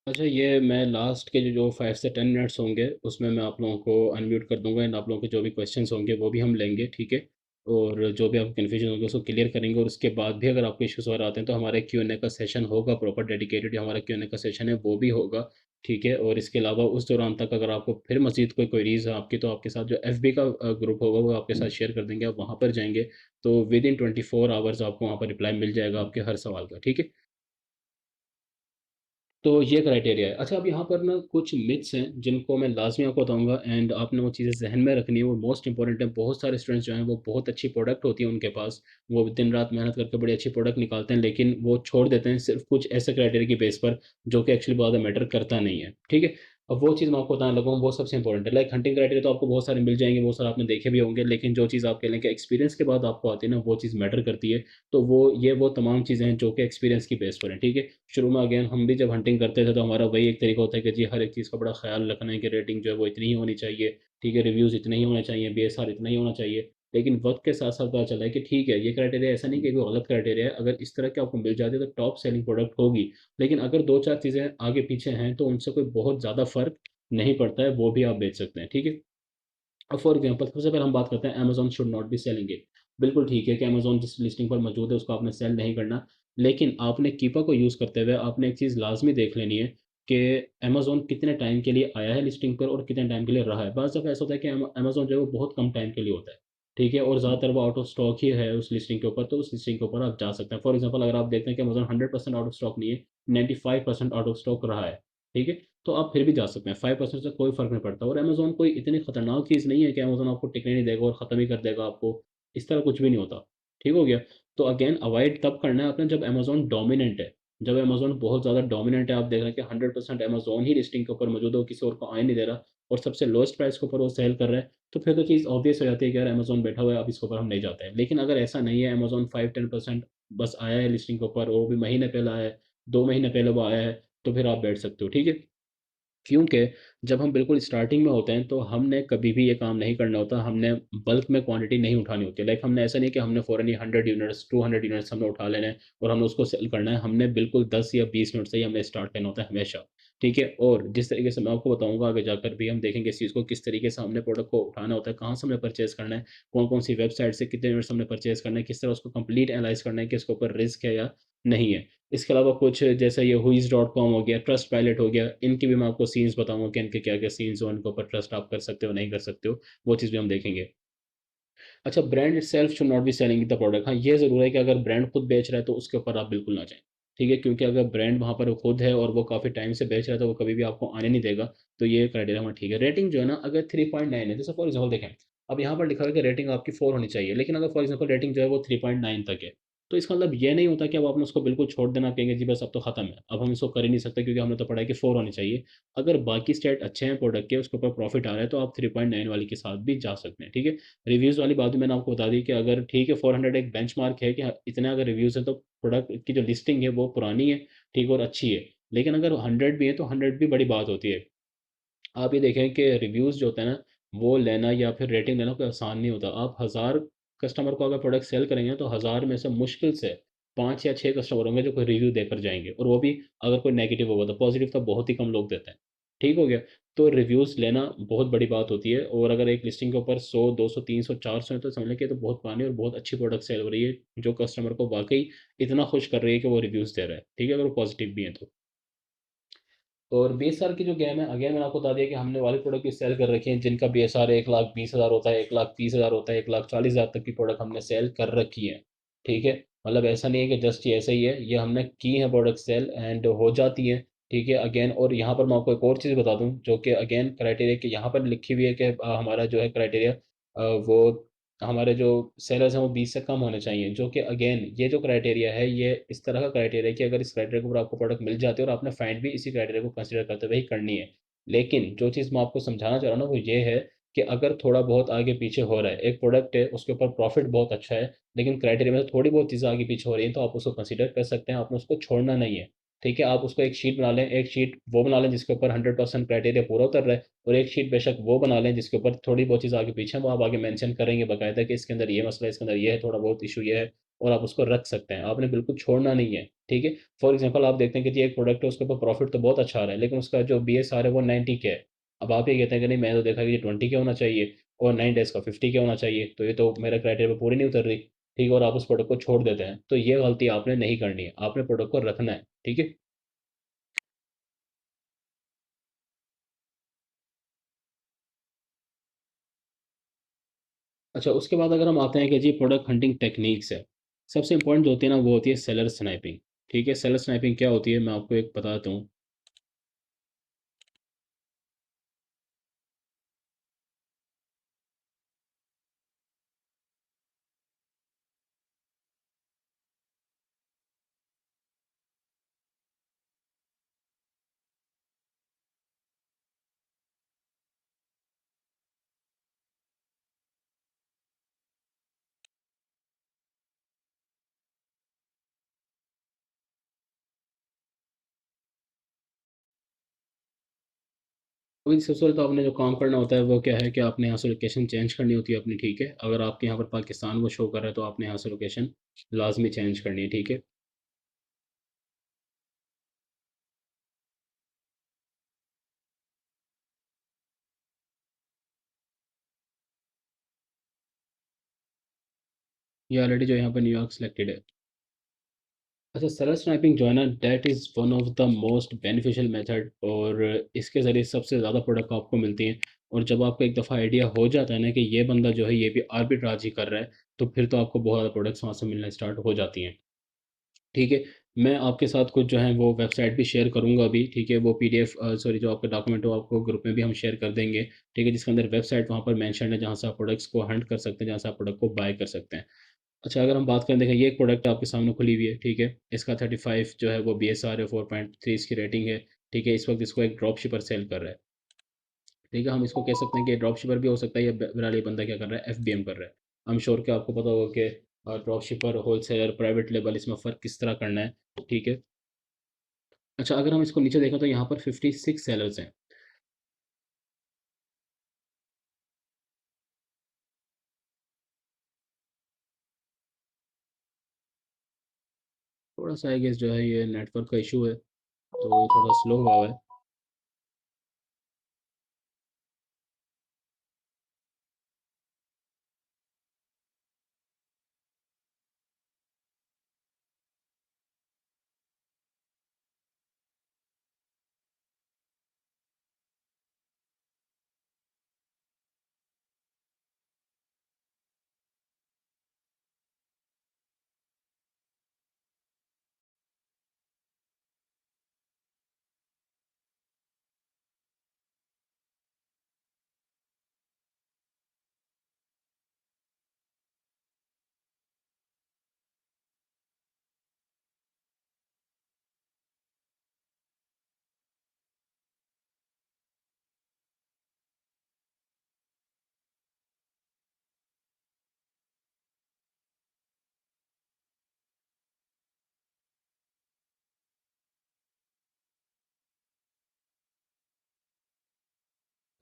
अच्छा, ये मैं लास्ट के जो 5 से 10 मिनट्स होंगे उसमें मैं आप लोगों को अनम्यूट कर दूंगा एंड आप लोगों के जो भी क्वेश्चंस होंगे वो भी हम लेंगे, ठीक है। और जो भी आपको कन्फ्यूजन होंगे उसको क्लियर करेंगे, और उसके बाद भी अगर आपको इश्यूज और आते हैं तो हमारे Q&A का सेशन होगा, प्रॉपर डेडिकेटेड हमारा Q&A का सेशन है वो भी होगा, ठीक है। और इसके अलावा उस दौरान तक अगर आपको फिर मजीद कोई क्वेरीज है आपकी, तो आपके साथ जो FB का ग्रुप होगा वो आपके साथ शेयर कर देंगे, आप वहाँ पर जाएंगे तो विद इन 24 आवर्स आपको वहाँ पर रिप्लाई मिल जाएगा आपके हर सवाल का, ठीक है। तो ये क्राइटेरिया है। अच्छा, अब यहाँ पर ना कुछ मिथ्स हैं जिनको मैं लाज़मी आपको बताऊँगा एंड आपने वो चीज़ें ज़हन में रखनी है, वो मोस्ट इंपॉर्टेंट है। बहुत सारे स्टूडेंट्स जो हैं वो बहुत अच्छी प्रोडक्ट होती है उनके पास, वो दिन रात मेहनत करके बड़ी अच्छी प्रोडक्ट निकालते हैं, लेकिन वो छोड़ देते हैं सिर्फ़ कुछ ऐसे क्राइटेरिया की बेस पर जो कि एक्चुअली बहुत ज़्यादा मैटर करता नहीं है, ठीक है। अब वो चीज़ मैं आपको बताने लगा हूँ, वो सबसे इंपॉर्टेंट है। लाइक हंटिंग क्राइटेरिया तो आपको बहुत सारे मिल जाएँगे, बहुत सारे आपने देखे भी होंगे, लेकिन जो चीज़ आप कह लें कि एक्सपीरियंस के बाद आपको आती है ना, वो चीज़ मैटर करती है। तो वो तमाम चीज़ें हैं जो कि एक्सपीरियंस की बेस पर हैं, ठीक है। शुरू में अगेन हम भी जब हंटिंग करते थे तो हमारा वही एक तरीका होता है कि जी हर एक चीज़ का बड़ा ख़्याल रखना है कि रेटिंग जो है वो इतनी ही होनी चाहिए, ठीक है, रिव्यूज़ इतने ही होने चाहिए, बीएसआर इतना ही होना चाहिए। लेकिन वक़्त के साथ-साथ पता चला है कि ठीक है, ये क्राइटेरिया ऐसा नहीं कि कोई गलत क्राइटेरिया है, अगर इस तरह की आपको मिल जाती है तो टॉप सेलिंग प्रोडक्ट होगी। लेकिन अगर 2-4 चीज़ें आगे-पीछे हैं तो उनसे कोई बहुत ज़्यादा फ़र्क नहीं पड़ता है, वो भी आप बेच सकते हैं, ठीक है। अब फॉर एग्जांपल सबसे पहले हम बात करते हैं Amazon should not be selling it. बिल्कुल ठीक है कि अमेज़न जिस लिस्टिंग पर मौजूद है उसको आपने सेल नहीं करना, लेकिन आपने कीपा को यूज़ करते हुए आपने एक चीज़ लाज़मी देख लेनी है कि अमेज़न कितने टाइम के लिए आया है लिस्टिंग पर और कितने टाइम के लिए रहा है। बाज़ दफ़ा ऐसा होता है कि अमेज़न जो है वो बहुत कम टाइम के लिए होता है, ठीक है, और ज़्यादातर वो आउट ऑफ स्टॉक ही है उस लिस्टिंग के ऊपर, तो उस लिस्टिंग के ऊपर आप जा सकते हैं। फॉर एग्जांपल अगर आप देखते हैं कि अमेज़न 100% आउट ऑफ स्टॉक नहीं है, 95% आउट ऑफ स्टॉक रहा है, ठीक है, तो आप फिर भी जा सकते हैं, 5% से कोई फ़र्क नहीं पड़ता। और अमेज़न कोई इतनी खतरनाक चीज़ नहीं है कि अमेज़न आपको टिकने नहीं देगा और ख़त्म ही कर देगा आपको, इस तरह कुछ भी नहीं होता, ठीक हो गया? तो अगेन अवॉइड तब करना है आपने जब अमेज़न डोमिनेंट है, जब अमेज़न बहुत ज़्यादा डोमिनेंट है, आप देख रहे हैं कि 100% अमेज़न ही लिस्टिंग के ऊपर मौजूद है, वो किसी और को आने नहीं दे रहा और सबसे लोएस्ट प्राइस के ऊपर वो सेल कर रहा है, तो फिर तो चीज़ ऑब्वियस हो जाती है कि यार अमेज़न बैठा हुआ है, अब इसके ऊपर हम नहीं जाते हैं। लेकिन अगर ऐसा नहीं है, अमेज़न 5-10% बस आया है लिस्टिंग के ऊपर और वो भी महीने पहले आया है, 2 महीने पहले वो आया है, तो फिर आप बैठ सकते हो, ठीक है? क्योंकि जब हम बिल्कुल स्टार्टिंग में होते हैं तो हमने कभी भी ये काम नहीं करना होता, हमने बल्क में क्वांटिटी नहीं उठानी होती है। लाइक हमने ऐसा नहीं कि हमने फ़ौरन ही 100 यूनिट्स, 200 यूनिट्स हमने उठा लेने हैं और हमने उसको सेल करना है। हमने बिल्कुल 10 या 20 यूनिट से ही हमने स्टार्ट करना होता है हमेशा, ठीक है? और जिस तरीके से मैं आपको बताऊँगा आगे जाकर भी हम देखेंगे इस चीज़ को किस तरीके से हमने प्रोडक्ट को उठाना होता है, कहाँ से हमने परचेज़ करना है, कौन-कौन सी वेबसाइट से कितने यूनिट्स हमने परचेज़ करना है, किस तरह उसको कंप्लीट एनालाइज़ करना है कि इसके ऊपर रिस्क है या नहीं है। इसके अलावा कुछ जैसे ये हुईज़.com हो गया, ट्रस्ट पायलट हो गया, इनके भी मैं आपको सीन्स बताऊँगा कि इनके क्या-क्या सीन्स हैं, उनके ऊपर ट्रस्ट आप कर सकते हो, नहीं कर सकते हो, वो चीज़ भी हम देखेंगे। अच्छा, brand itself should not be selling the product. हाँ, ये ज़रूर है कि अगर ब्रांड खुद बेच रहा है तो उसके ऊपर आप बिल्कुल ना जाएँ, ठीक है? क्योंकि अगर ब्रांड वहाँ पर खुद है और वो काफ़ी टाइम से बेच रहा है तो वो कभी भी आपको आने नहीं देगा, तो ये क्राइटेरिया हमारा ठीक है। रेटिंग जो है ना, अगर 3.9 है, जैसे फॉर एग्ज़ाम्पल देखें, अब यहाँ पर लिखा हुआ है कि रेटिंग आपकी 4 होनी चाहिए, लेकिन अगर फॉर एग्ज़ाम्पल रेटिंग जो है वो 3.9 तक है, तो इसका मतलब ये नहीं होता कि अब आपने उसको बिल्कुल छोड़ देना, आप कहेंगे जी बस अब तो खत्म है, अब हम इसको कर ही नहीं सकते क्योंकि हमने तो पढ़ा है कि 4 होनी चाहिए। अगर बाकी स्टेट अच्छे हैं प्रोडक्ट के, उसके ऊपर प्रॉफिट आ रहा है, तो आप 3.9 वाली के साथ भी जा सकते हैं, ठीक है? रिव्यूज़ वाली बात भी मैंने आपको बता दी कि अगर ठीक है 400 एक बेंचमार्क है कि इतने अगर रिव्यूज़ हैं तो प्रोडक्ट की जो लिस्टिंग है वो पुरानी है, ठीक है, और अच्छी है। लेकिन अगर 100 भी है तो 100 भी बड़ी बात होती है। आप ये देखें कि रिव्यूज़ जो होते हैं ना, वो लेना या फिर रेटिंग लेना कोई आसान नहीं होता। आप 1000 कस्टमर को अगर प्रोडक्ट सेल करेंगे तो 1000 में से मुश्किल से 5 या 6 कस्टमर होंगे जो कोई रिव्यू देकर जाएँगे, और वो भी अगर कोई नेगेटिव होगा, तो पॉज़िटिव तो बहुत ही कम लोग देते हैं। ठीक हो गया? तो रिव्यूज़ लेना बहुत बड़ी बात होती है, और अगर एक लिस्टिंग के ऊपर 100, 200, 300, 400 है तो समझ लें कि ये तो बहुत पुरानी और बहुत अच्छी प्रोडक्ट सेल हो रही है, जो कस्टमर को वाक़ई इतना खुश कर रही है कि वो रिव्यूज़ दे रहा है, ठीक है? अगर वो पॉज़िटिव भी हैं तो। और बीएसआर की जो गेम है, अगेन मैंने आपको बता दिया कि हमने वाली प्रोडक्ट भी सेल कर रखी है जिनका बीएसआर 1,20,000 होता है, 1,30,000 होता है, 1,40,000 तक की प्रोडक्ट हमने सेल कर रखी है, ठीक है? मतलब ऐसा नहीं है कि जस्ट ये ऐसे ही है, ये हमने की है प्रोडक्ट सेल एंड हो जाती है, ठीक है? अगेन, और यहाँ पर मैं आपको एक और चीज़ बता दूँ जो कि अगेन क्राइटेरिया कि यहाँ पर लिखी हुई है कि हमारा जो है क्राइटेरिया, वो हमारे जो सेलर्स हैं वो 20 से कम होने चाहिए, जो कि अगेन ये जो क्राइटेरिया है ये इस तरह का क्राइटेरिया है कि अगर इस क्राइटेरिया के ऊपर आपको प्रोडक्ट मिल जाती है और आपने फाइंड भी इसी क्राइटेरिया को कंसिडर करते हुए ही करनी है। लेकिन जो चीज़ मैं आपको समझाना चाह रहा हूँ ना वो ये है कि अगर थोड़ा बहुत आगे पीछे हो रहा है, एक प्रोडक्ट है उसके ऊपर प्रॉफिट बहुत अच्छा है, लेकिन क्राइटेरिया में से थोड़ी बहुत चीज़ें आगे पीछे हो रही हैं, तो आप उसको कंसिडर कर सकते हैं, आपने उसको छोड़ना नहीं है। ठीक है, आप उसको एक शीट बना लें, एक शीट वो बना लें जिसके ऊपर 100% क्राइटेरिया पूरा उतर रहा है, और एक शीट बेशक वो बना लें जिसके ऊपर थोड़ी बहुत चीज़ आगे पीछे है, वो आप आगे मेंशन करेंगे बाकायदा कि इसके अंदर ये मसला है, इसके अंदर ये है, थोड़ा बहुत इशू ये है, और आप उसको रख सकते हैं। आपने बिल्कुल छोड़ना नहीं है, ठीक है? फॉर एग्ज़ाम्पल आप देखते हैं कि जी एक प्रोडक्ट है उसके ऊपर प्रॉफिट तो बहुत अच्छा आ रहा है, लेकिन उसका जो बीएसआर है वो 90 के है। अब आप ये कहते हैं कि नहीं मैंने तो देखा कि ये 20 के होना चाहिए और 9 डेज़ का 50 के होना चाहिए, तो ये तो मेरा क्राइटेरिया पे पूरी नहीं उतर रही, ठीक है? और आप उस प्रोडक्ट को छोड़ देते हैं, तो ये गलती आपने नहीं करनी है, आपने प्रोडक्ट को रखना है, ठीक है? अच्छा, उसके बाद अगर हम आते हैं कि जी प्रोडक्ट हंटिंग टेक्निक्स है, सबसे इंपॉर्टेंट जो होती है ना वो होती है सेलर स्नाइपिंग, ठीक है? सेलर स्नाइपिंग क्या होती है मैं आपको एक बताता हूँ। अभी सबसे पहले तो आपने जो काम करना होता है वो क्या है कि आपने यहाँ से लोकेशन चेंज करनी होती है अपनी, ठीक है? अगर आपके यहाँ पर पाकिस्तान वो शो कर रहा है तो आपने यहाँ से लोकेशन लाजमी चेंज करनी है, ठीक है? ये ऑलरेडी जो यहाँ पर न्यूयॉर्क सेलेक्टेड है। अच्छा, सेलर स्नैपिंग जो है ना that is one of the most beneficial method, और इसके ज़रिए सबसे ज़्यादा प्रोडक्ट आपको मिलती हैं। और जब आपको एक दफ़ा आइडिया हो जाता है ना कि ये बंदा जो है ये भी आर्बिट्राज ही कर रहा है, तो फिर तो आपको बहुत ज़्यादा प्रोडक्ट्स वहाँ से मिलना स्टार्ट हो जाती हैं, ठीक है? मैं आपके साथ कुछ जो है वो वेबसाइट भी शेयर करूँगा अभी, ठीक है? वो पीडीएफ सॉरी जो आपका डॉक्यूमेंट हो आपको ग्रुप में भी हम शेयर कर देंगे, ठीक है? जिसके अंदर वेबसाइट वहाँ पर मेंशन है जहाँ से आप प्रोडक्ट्स को हंट कर सकते हैं, जहाँ से आप प्रोडक्ट को बाय कर सकते हैं। अच्छा, अगर हम बात करें देखें ये एक प्रोडक्ट आपके सामने खुली हुई है, ठीक है? इसका 35 जो है वो बीएसआर है, 4.3 इसकी रेटिंग है, ठीक है? इस वक़्त इसको एक ड्रॉप शिपर सेल कर रहा है, ठीक है? हम इसको कह सकते हैं कि ड्रॉप शिपर भी हो सकता है या बहरहाल ये बंदा क्या कर रहा है एफबीएम कर रहा है। आई एम श्योर कि आपको पता होगा कि ड्रॉप शिपर, होलसेलर, प्राइवेट लेबल इसमें फ़र्क किस तरह करना है, ठीक है? अच्छा, अगर हम इसको नीचे देखें तो यहाँ पर 56 सेलर्स हैं। थोड़ा-सा आई गेस जो है ये नेटवर्क का इश्यू है, तो ये थोड़ा स्लो हुआ हुआ है।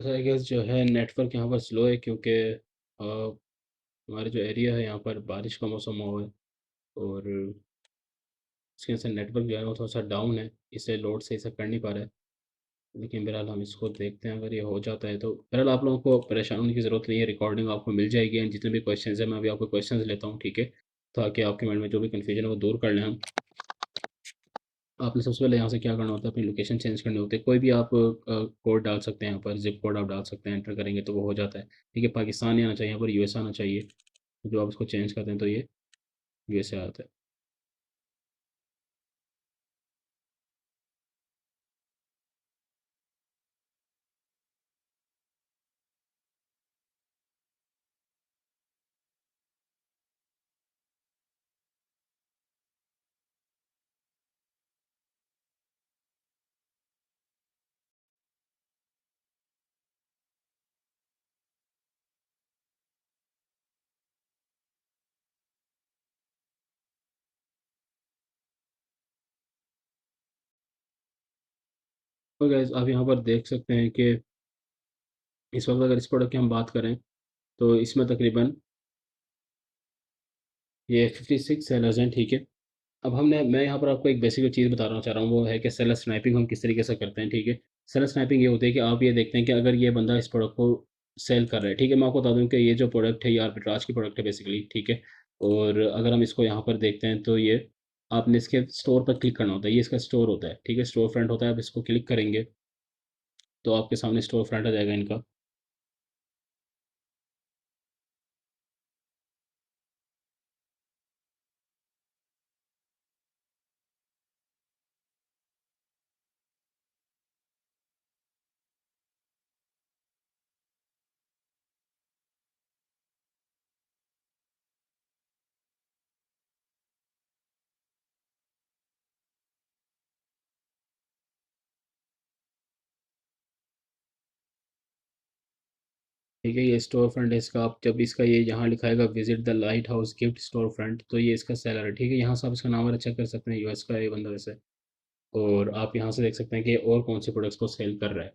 अच्छा, आई गेस जो है नेटवर्क यहाँ पर स्लो है क्योंकि हमारे जो एरिया है यहाँ पर बारिश का मौसम हुआ है, और इसकी वजह से नेटवर्क जो है वो थोड़ा-सा डाउन है, इसलिए लोड सही से कर नहीं पा रहा है। लेकिन बहरहाल हम इसको देखते हैं, अगर ये हो जाता है तो बहरहाल आप लोगों को परेशान होने की ज़रूरत नहीं है, रिकॉर्डिंग आपको मिल जाएगी एंड जितने भी क्वेश्चंस हैं मैं अभी आपको क्वेश्चंस लेता हूँ, ठीक है? ताकि आपके माइंड में जो भी कन्फ्यूजन है वो दूर कर लें हम। आपने सबसे पहले यहाँ से क्या करना होता है, अपनी लोकेशन चेंज करनी होती है। कोई भी आप कोड डाल सकते हैं यहाँ पर, ज़िप कोड आप डाल सकते हैं, एंटर करेंगे तो वो हो जाता है, ठीक है? पाकिस्तान नहीं आना चाहिए यहाँ पर, यूएस आना चाहिए। तो जो आप इसको चेंज करते हैं तो ये यूएसए आता है। तो गाइस आप यहाँ पर देख सकते हैं कि इस वक्त अगर इस प्रोडक्ट की हम बात करें तो इसमें तकरीबन ये 56 सेलर्स हैं, ठीक है? अब मैं यहाँ पर आपको एक बेसिक जो चीज़ बताना चाह रहा हूँ वो है कि सेलर स्नैपिंग हम किस तरीके से करते हैं, ठीक है? सेलर स्नैपिंग ये होती है कि आप ये देखते हैं कि अगर ये बंदा इस प्रोडक्ट को सेल कर रहा है, ठीक है? मैं आपको बता दूँ कि ये जो प्रोडक्ट है ये आर्बिट्राज की प्रोडक्ट है बेसिकली, ठीक है? और अगर हम इसको यहाँ पर देखते हैं तो ये आपने इसके स्टोर पर क्लिक करना होता है, ये इसका स्टोर होता है, ठीक है? स्टोर फ्रंट होता है, आप इसको क्लिक करेंगे तो आपके सामने स्टोर फ्रंट आ जाएगा इनका। ठीक है, ये स्टोर फ्रंट है इसका। आप जब इसका ये यहाँ लिखाएगा visit the lighthouse gift store front, तो ये इसका सेलर है, ठीक है? यहाँ से आप इसका नाम वगैरह चेक कर सकते हैं, यूएस का है ये बंदा वैसे। और आप यहाँ से देख सकते हैं कि और कौन से प्रोडक्ट्स को सेल कर रहा है।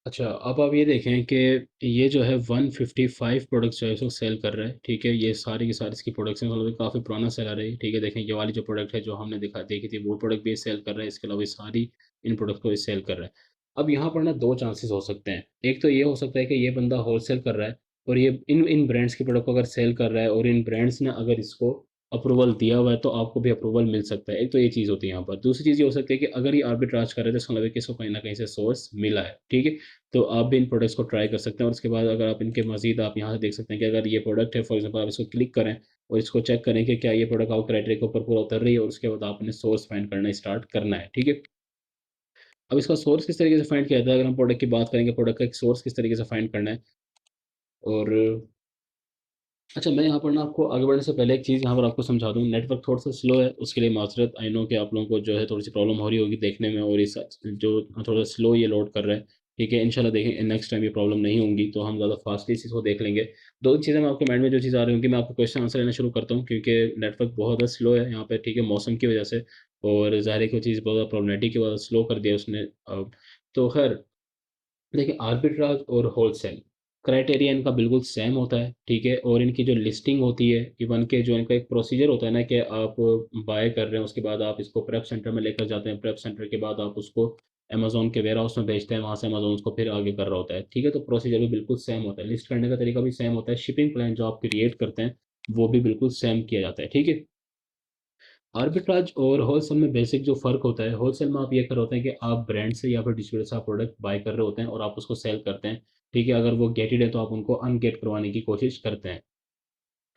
अच्छा, अब आप ये देखें कि ये जो है 155 प्रोडक्ट्स जो है इसको सेल कर रहा है, ठीक है? ये सारी की सारी इसकी प्रोडक्ट्स हैं, मतलब ये काफ़ी पुराना सेलर है, ठीक है? देखें ये वाली जो प्रोडक्ट है जो हमने देखी थी वो प्रोडक्ट भी ये सेल कर रहा है, इसके अलावा ये सारी इन प्रोडक्ट को ये सेल कर रहा है। अब यहाँ पर ना दो चांसेस हो सकते हैं। एक तो ये हो सकता है कि ये बंदा होलसेल कर रहा है और ये इन इन ब्रांड्स की प्रोडक्ट को अगर सेल कर रहा है और इन ब्रांड्स ने अगर इसको अप्रूवल दिया हुआ है तो आपको भी अप्रूवल मिल सकता है। एक तो ये चीज़ होती है यहाँ पर। दूसरी चीज़ ये हो सकती है कि अगर ये आर्बिट्राज कर रहे थे, इसका मतलब है कि इसको कहीं न कहीं से सोर्स मिला है, ठीक है? तो आप भी इन प्रोडक्ट्स को ट्राई कर सकते हैं और उसके बाद अगर आप इनके मज़ीद आप यहाँ से देख सकते हैं कि अगर ये प्रोडक्ट है, फॉर एग्ज़ाम्पल आप इसको क्लिक करें और इसको चेक करें कि क्या ये प्रोडक्ट आपको क्राइटेरिया के ऊपर पूरा उतर रही है और उसके बाद आपने सोर्स फाइंड करना स्टार्ट करना है, ठीक है? अब इसका सोर्स किस तरीके से फाइंड किया जाता है, अगर हम प्रोडक्ट की बात करेंगे, प्रोडक्ट का एक सोर्स किस तरीके से फाइंड करना है। और अच्छा, मैं यहाँ पर ना आपको आगे बढ़ने से पहले एक चीज़ यहाँ पर आपको समझा दूँ, नेटवर्क थोड़ा-सा स्लो है, उसके लिए माज़रत। आई नो कि आप लोगों को जो है थोड़ी-सी प्रॉब्लम हो रही होगी देखने में और इस जो थोड़ा स्लो ये लोड कर रहा है, ठीक है? इंशाल्लाह देखें नेक्स्ट टाइम ये प्रॉब्लम नहीं होंगी, तो हम ज़्यादा फ़ास्टली इस चीज़ को देख लेंगे। 2 चीज़ें मैं आपके माइंड में जो चीज़ आ रही होंगी, मैं आपको क्वेश्चन आंसर लेना शुरू करता हूँ क्योंकि नेटवर्क बहुत ज़्यादा स्लो है यहाँ पे, ठीक है? मौसम की वजह से और ज़ाहिर है कि वो चीज़ बहुत ज़्यादा प्रॉब्लमैटिक की वजह से स्लो कर दिया उसने। तो ख़ैर देखिए, आर्बिट्राज और होलसेल क्राइटेरिया इनका बिल्कुल सेम होता है, ठीक है? और इनकी जो लिस्टिंग होती है, इवन के जो इनका एक प्रोसीजर होता है ना कि आप बाय कर रहे हैं, उसके बाद आप इसको प्रेप सेंटर में लेकर जाते हैं, प्रेप सेंटर के बाद आप उसको अमेज़न के वेयरहाउस में भेजते हैं, वहाँ से अमेज़न उसको फिर आगे कर रहा होता है, ठीक है? तो प्रोसीजर भी बिल्कुल सेम होता है, लिस्ट करने का तरीका भी सेम होता है, शिपिंग प्लान जो आप क्रिएट करते हैं, वो भी बिल्कुल सेम किया जाता है, ठीक है? आर्बिट्राज और होलसेल में बेसिक जो फ़र्क होता है, होलसेल में आप ये कर रहे होते हैं कि आप ब्रांड से या फिर डिस्ट्रीब्यूटर से आप प्रोडक्ट बाय कर रहे होते हैं और आप उसको सेल करते हैं, ठीक है? अगर वो गेटेड है तो आप उनको अनगेट करवाने की कोशिश करते हैं।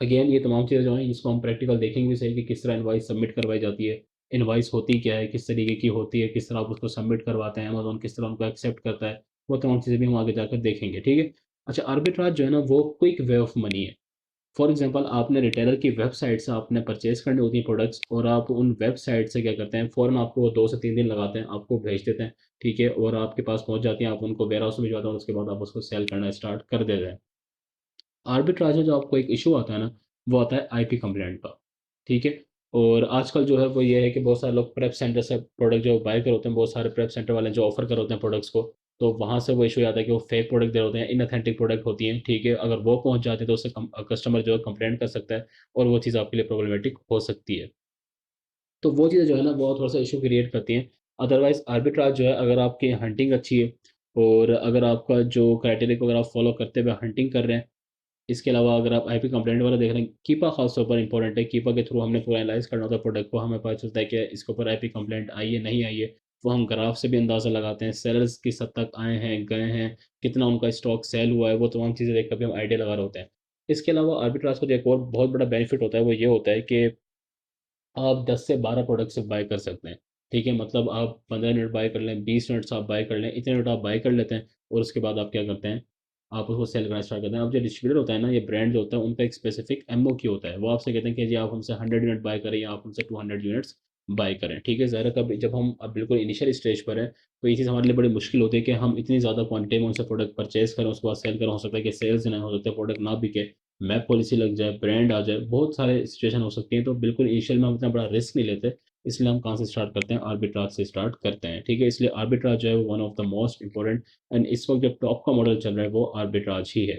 अगेन ये तमाम चीज़ें जो हैं इसको हम प्रैक्टिकल देखेंगे भी सही कि किस तरह इनवॉइस सबमिट करवाई जाती है। इनवॉइस होती क्या है, किस तरीके की होती है, किस तरह आप उसको सबमिट करवाते हैं, अमेज़न किस तरह उनको एक्सेप्ट करता है, वो तमाम चीज़ें भी हम आगे जाकर देखेंगे, ठीक है? अच्छा, आर्बिट्राज जो है ना वो क्विक वे ऑफ मनी है। फॉर एग्जांपल आपने रिटेलर की वेबसाइट से आपने परचेज़ करनी होती है प्रोडक्ट्स और आप उन वेबसाइट से क्या करते हैं, फ़ौरन आपको वो 2 से 3 दिन लगाते हैं, आपको भेज देते हैं, ठीक है? और आपके पास पहुँच जाती हैं, आप उनको वेयरहाउस में भिजवाते हैं और उसके बाद आप उसको सेल करना स्टार्ट कर देते हैं। आर्बिट्राज में जो आपको एक इश्यू आता है ना, वो आता है आईपी कंप्लेंट का। ठीक है? और आजकल जो है वो ये है कि बहुत सारे लोग प्रेप सेंटर से प्रोडक्ट जो बाय कर होते हैं, बहुत सारे प्रेप सेंटर वाले जो ऑफ़र कर होते हैं प्रोडक्ट्स को, तो वहाँ से वो इश्यू आता है कि वो फेक प्रोडक्ट दे रहे होते हैं, इनऑथेंटिक प्रोडक्ट होती हैं, ठीक है? अगर वो पहुँच जाते हैं तो उससे कस्टमर जो है कंप्लेंट कर सकता है और वो चीज़ आपके लिए प्रॉब्लमैटिक हो सकती है। तो वो चीज़ें जो है ना वो थोड़ा-सा इश्यू क्रिएट करती हैं। अदरवाइज़ आर्बिट्राज जो है अगर आपकी हंटिंग अच्छी है और अगर आपका जो क्राइटेरिया को अगर आप फ़ॉलो करते हुए हंटिंग कर रहे हैं, इसके अलावा अगर आप आईपी कंप्लेंट वगैरह देख रहे हैं, कीपा खास तौर पर इंपॉर्टेंट है। कीपा के थ्रू हमने पूरा एनालाइज़ करना होता है प्रोडक्ट को, हमें पता चलता है कि इसके ऊपर आईपी कंप्लेंट आई है, नहीं आई है। वो हम ग्राफ से भी अंदाज़ा लगाते हैं, सेलर्स किस हद तक आए हैं, गए हैं, कितना उनका स्टॉक सेल हुआ है, वो तमाम चीज़ें देख कर भी हम आइडिया लगा रहे होते हैं। इसके अलावा आर्बिट्राज का जो एक और बहुत बड़ा बेनिफिट होता है, वो ये होता है कि आप 10 से 12 प्रोडक्ट सिर्फ बाय कर सकते हैं। ठीक है? मतलब आप 15 यूनिट बाय कर लें, 20 यूनिट्स आप बाय कर लें, इतने यूनिट आप बाय कर लेते हैं और उसके बाद आप क्या करते हैं, आप उसको सेल करना स्टार्ट करते हैं। अब जो डिस्ट्रीब्यूटर होता है ना, ये ब्रांड जो होता है, उनका एक स्पेसिफिक एमओक्यू होता है। वो आपसे कहते हैं कि जी आप हमसे 100 यूनिट बाय करें या आप हमसे 200 यूनिट्स बाय करें। ठीक है? ज़ाहिर है कब जब हम अब बिल्कुल इनिशियल स्टेज पर हैं, तो ये चीज़ हमारे लिए बड़ी मुश्किल होती है कि हम इतनी ज़्यादा क्वांटिटी में उनसे प्रोडक्ट परचेज़ करें, उसके बाद सेल करें। हो सकता है कि सेल्स ना हो सकता है, प्रोडक्ट ना बिके, मैप पॉलिसी लग जाए, ब्रांड आ जाए, बहुत सारे सिचुएशन हो सकती हैं, तो बिल्कुल इनिशियल में हम इतना बड़ा रिस्क नहीं लेते, इसलिए हम कहाँ से स्टार्ट करते हैं, आर्बिट्राज से स्टार्ट करते हैं, ठीक है? इसलिए आर्बिट्राज जो है one of the most important and इस वक़्त जो टॉप का मॉडल चल रहा है, वो आर्बिट्राज ही है।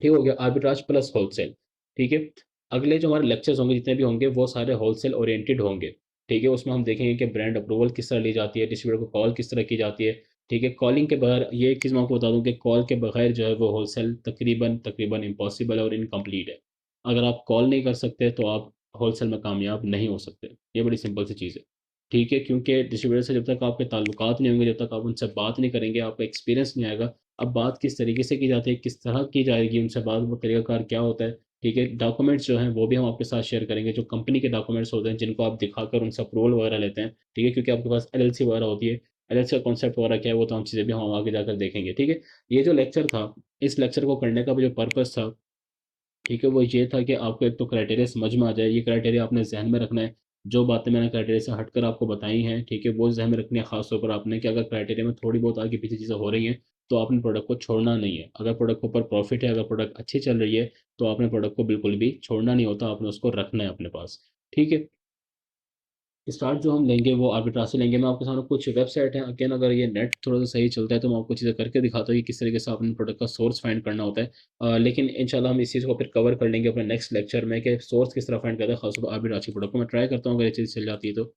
ठीक हो गया आर्बिट्राज प्लस होलसेल, ठीक है? अगले जो हमारे लेक्चर्स होंगे जितने भी होंगे वो सारे होलसेल ओरिएंटेड होंगे, ठीक है? उसमें हम देखेंगे कि ब्रांड अप्रूवल किस तरह ली जाती है, डिस्ट्रीब्यूटर को कॉल किस तरह की जाती है, ठीक है? कॉलिंग के बगैर ये एक चीज़ मैं आपको बता दूँ कि कॉल के बगैर जो है वो होलसेल तकरीबन तकरीबन इम्पॉसिबल है और इनकम्प्लीट है। अगर आप कॉल नहीं कर सकते तो आप होलसेल में कामयाब नहीं हो सकते। ये बड़ी सिंपल सी चीज़ है, ठीक है? क्योंकि डिस्ट्रीब्यूटर से जब तक आपके ताल्लुकात नहीं होंगे, जब तक आप उनसे बात नहीं करेंगे, आपका एक्सपीरियंस नहीं आएगा। अब बात किस तरीके से की जाती है, किस तरह की जाएगी उनसे बात, वो तरीकाकार क्या होता है, ठीक है? डॉक्यूमेंट्स जो हैं वो भी हम आपके साथ शेयर करेंगे, जो कंपनी के डॉक्यूमेंट्स होते हैं जिनको आप दिखाकर उनसे अप्रूवल वगैरह लेते हैं, ठीक है? क्योंकि आपके पास एलएलसी वगैरह होती है, एलएलसी का कॉन्सेप्ट वगैरह क्या है, वो तमाम चीज़ें भी हम आगे जाकर देखेंगे, ठीक है? ये जो लेक्चर था, इस लेक्चर को करने का जो पर्पज़ था, ठीक है, वो ये था कि आपको एक तो क्राइटेरिया समझ में आ जाए, ये क्राइटेरिया आपने ज़हन में रखना है। जो बातें मैंने क्राइटेरिया से हटकर आपको बताई हैं, ठीक है, वो ज़हन में रखनी है ख़ास तौर पर आपने कि अगर क्राइटेरिया में थोड़ी बहुत आगे-पीछे चीज़ें हो रही हैं, तो आपने प्रोडक्ट को छोड़ना नहीं है। अगर प्रोडक्ट के ऊपर प्रॉफ़िट है, अगर प्रोडक्ट अच्छी चल रही है, तो आपने प्रोडक्ट को बिल्कुल भी छोड़ना नहीं होता, आपने उसको रखना है अपने पास। ठीक है? स्टार्ट जो हम लेंगे वो आर्बिट्राज से लेंगे। मैं आपके सामने कुछ वेबसाइट है, अगेन अगर ये नेट थोड़ा-सा सही चलता है तो मैं आपको चीज़ें करके दिखाता हूँ कि किस तरीके से अपने प्रोडक्ट का सोर्स फाइंड करना होता है। लेकिन इंशाल्लाह हम इस चीज़ को फिर कवर कर लेंगे अपने नेक्स्ट लेक्चर में कि सोर्स किस तरह फाइंड करते हैं, खासतौर पर आर्बिट्राज की प्रोडक्ट को मैं ट्राई करता हूँ अगर ये चीज़ चल जाती है तो।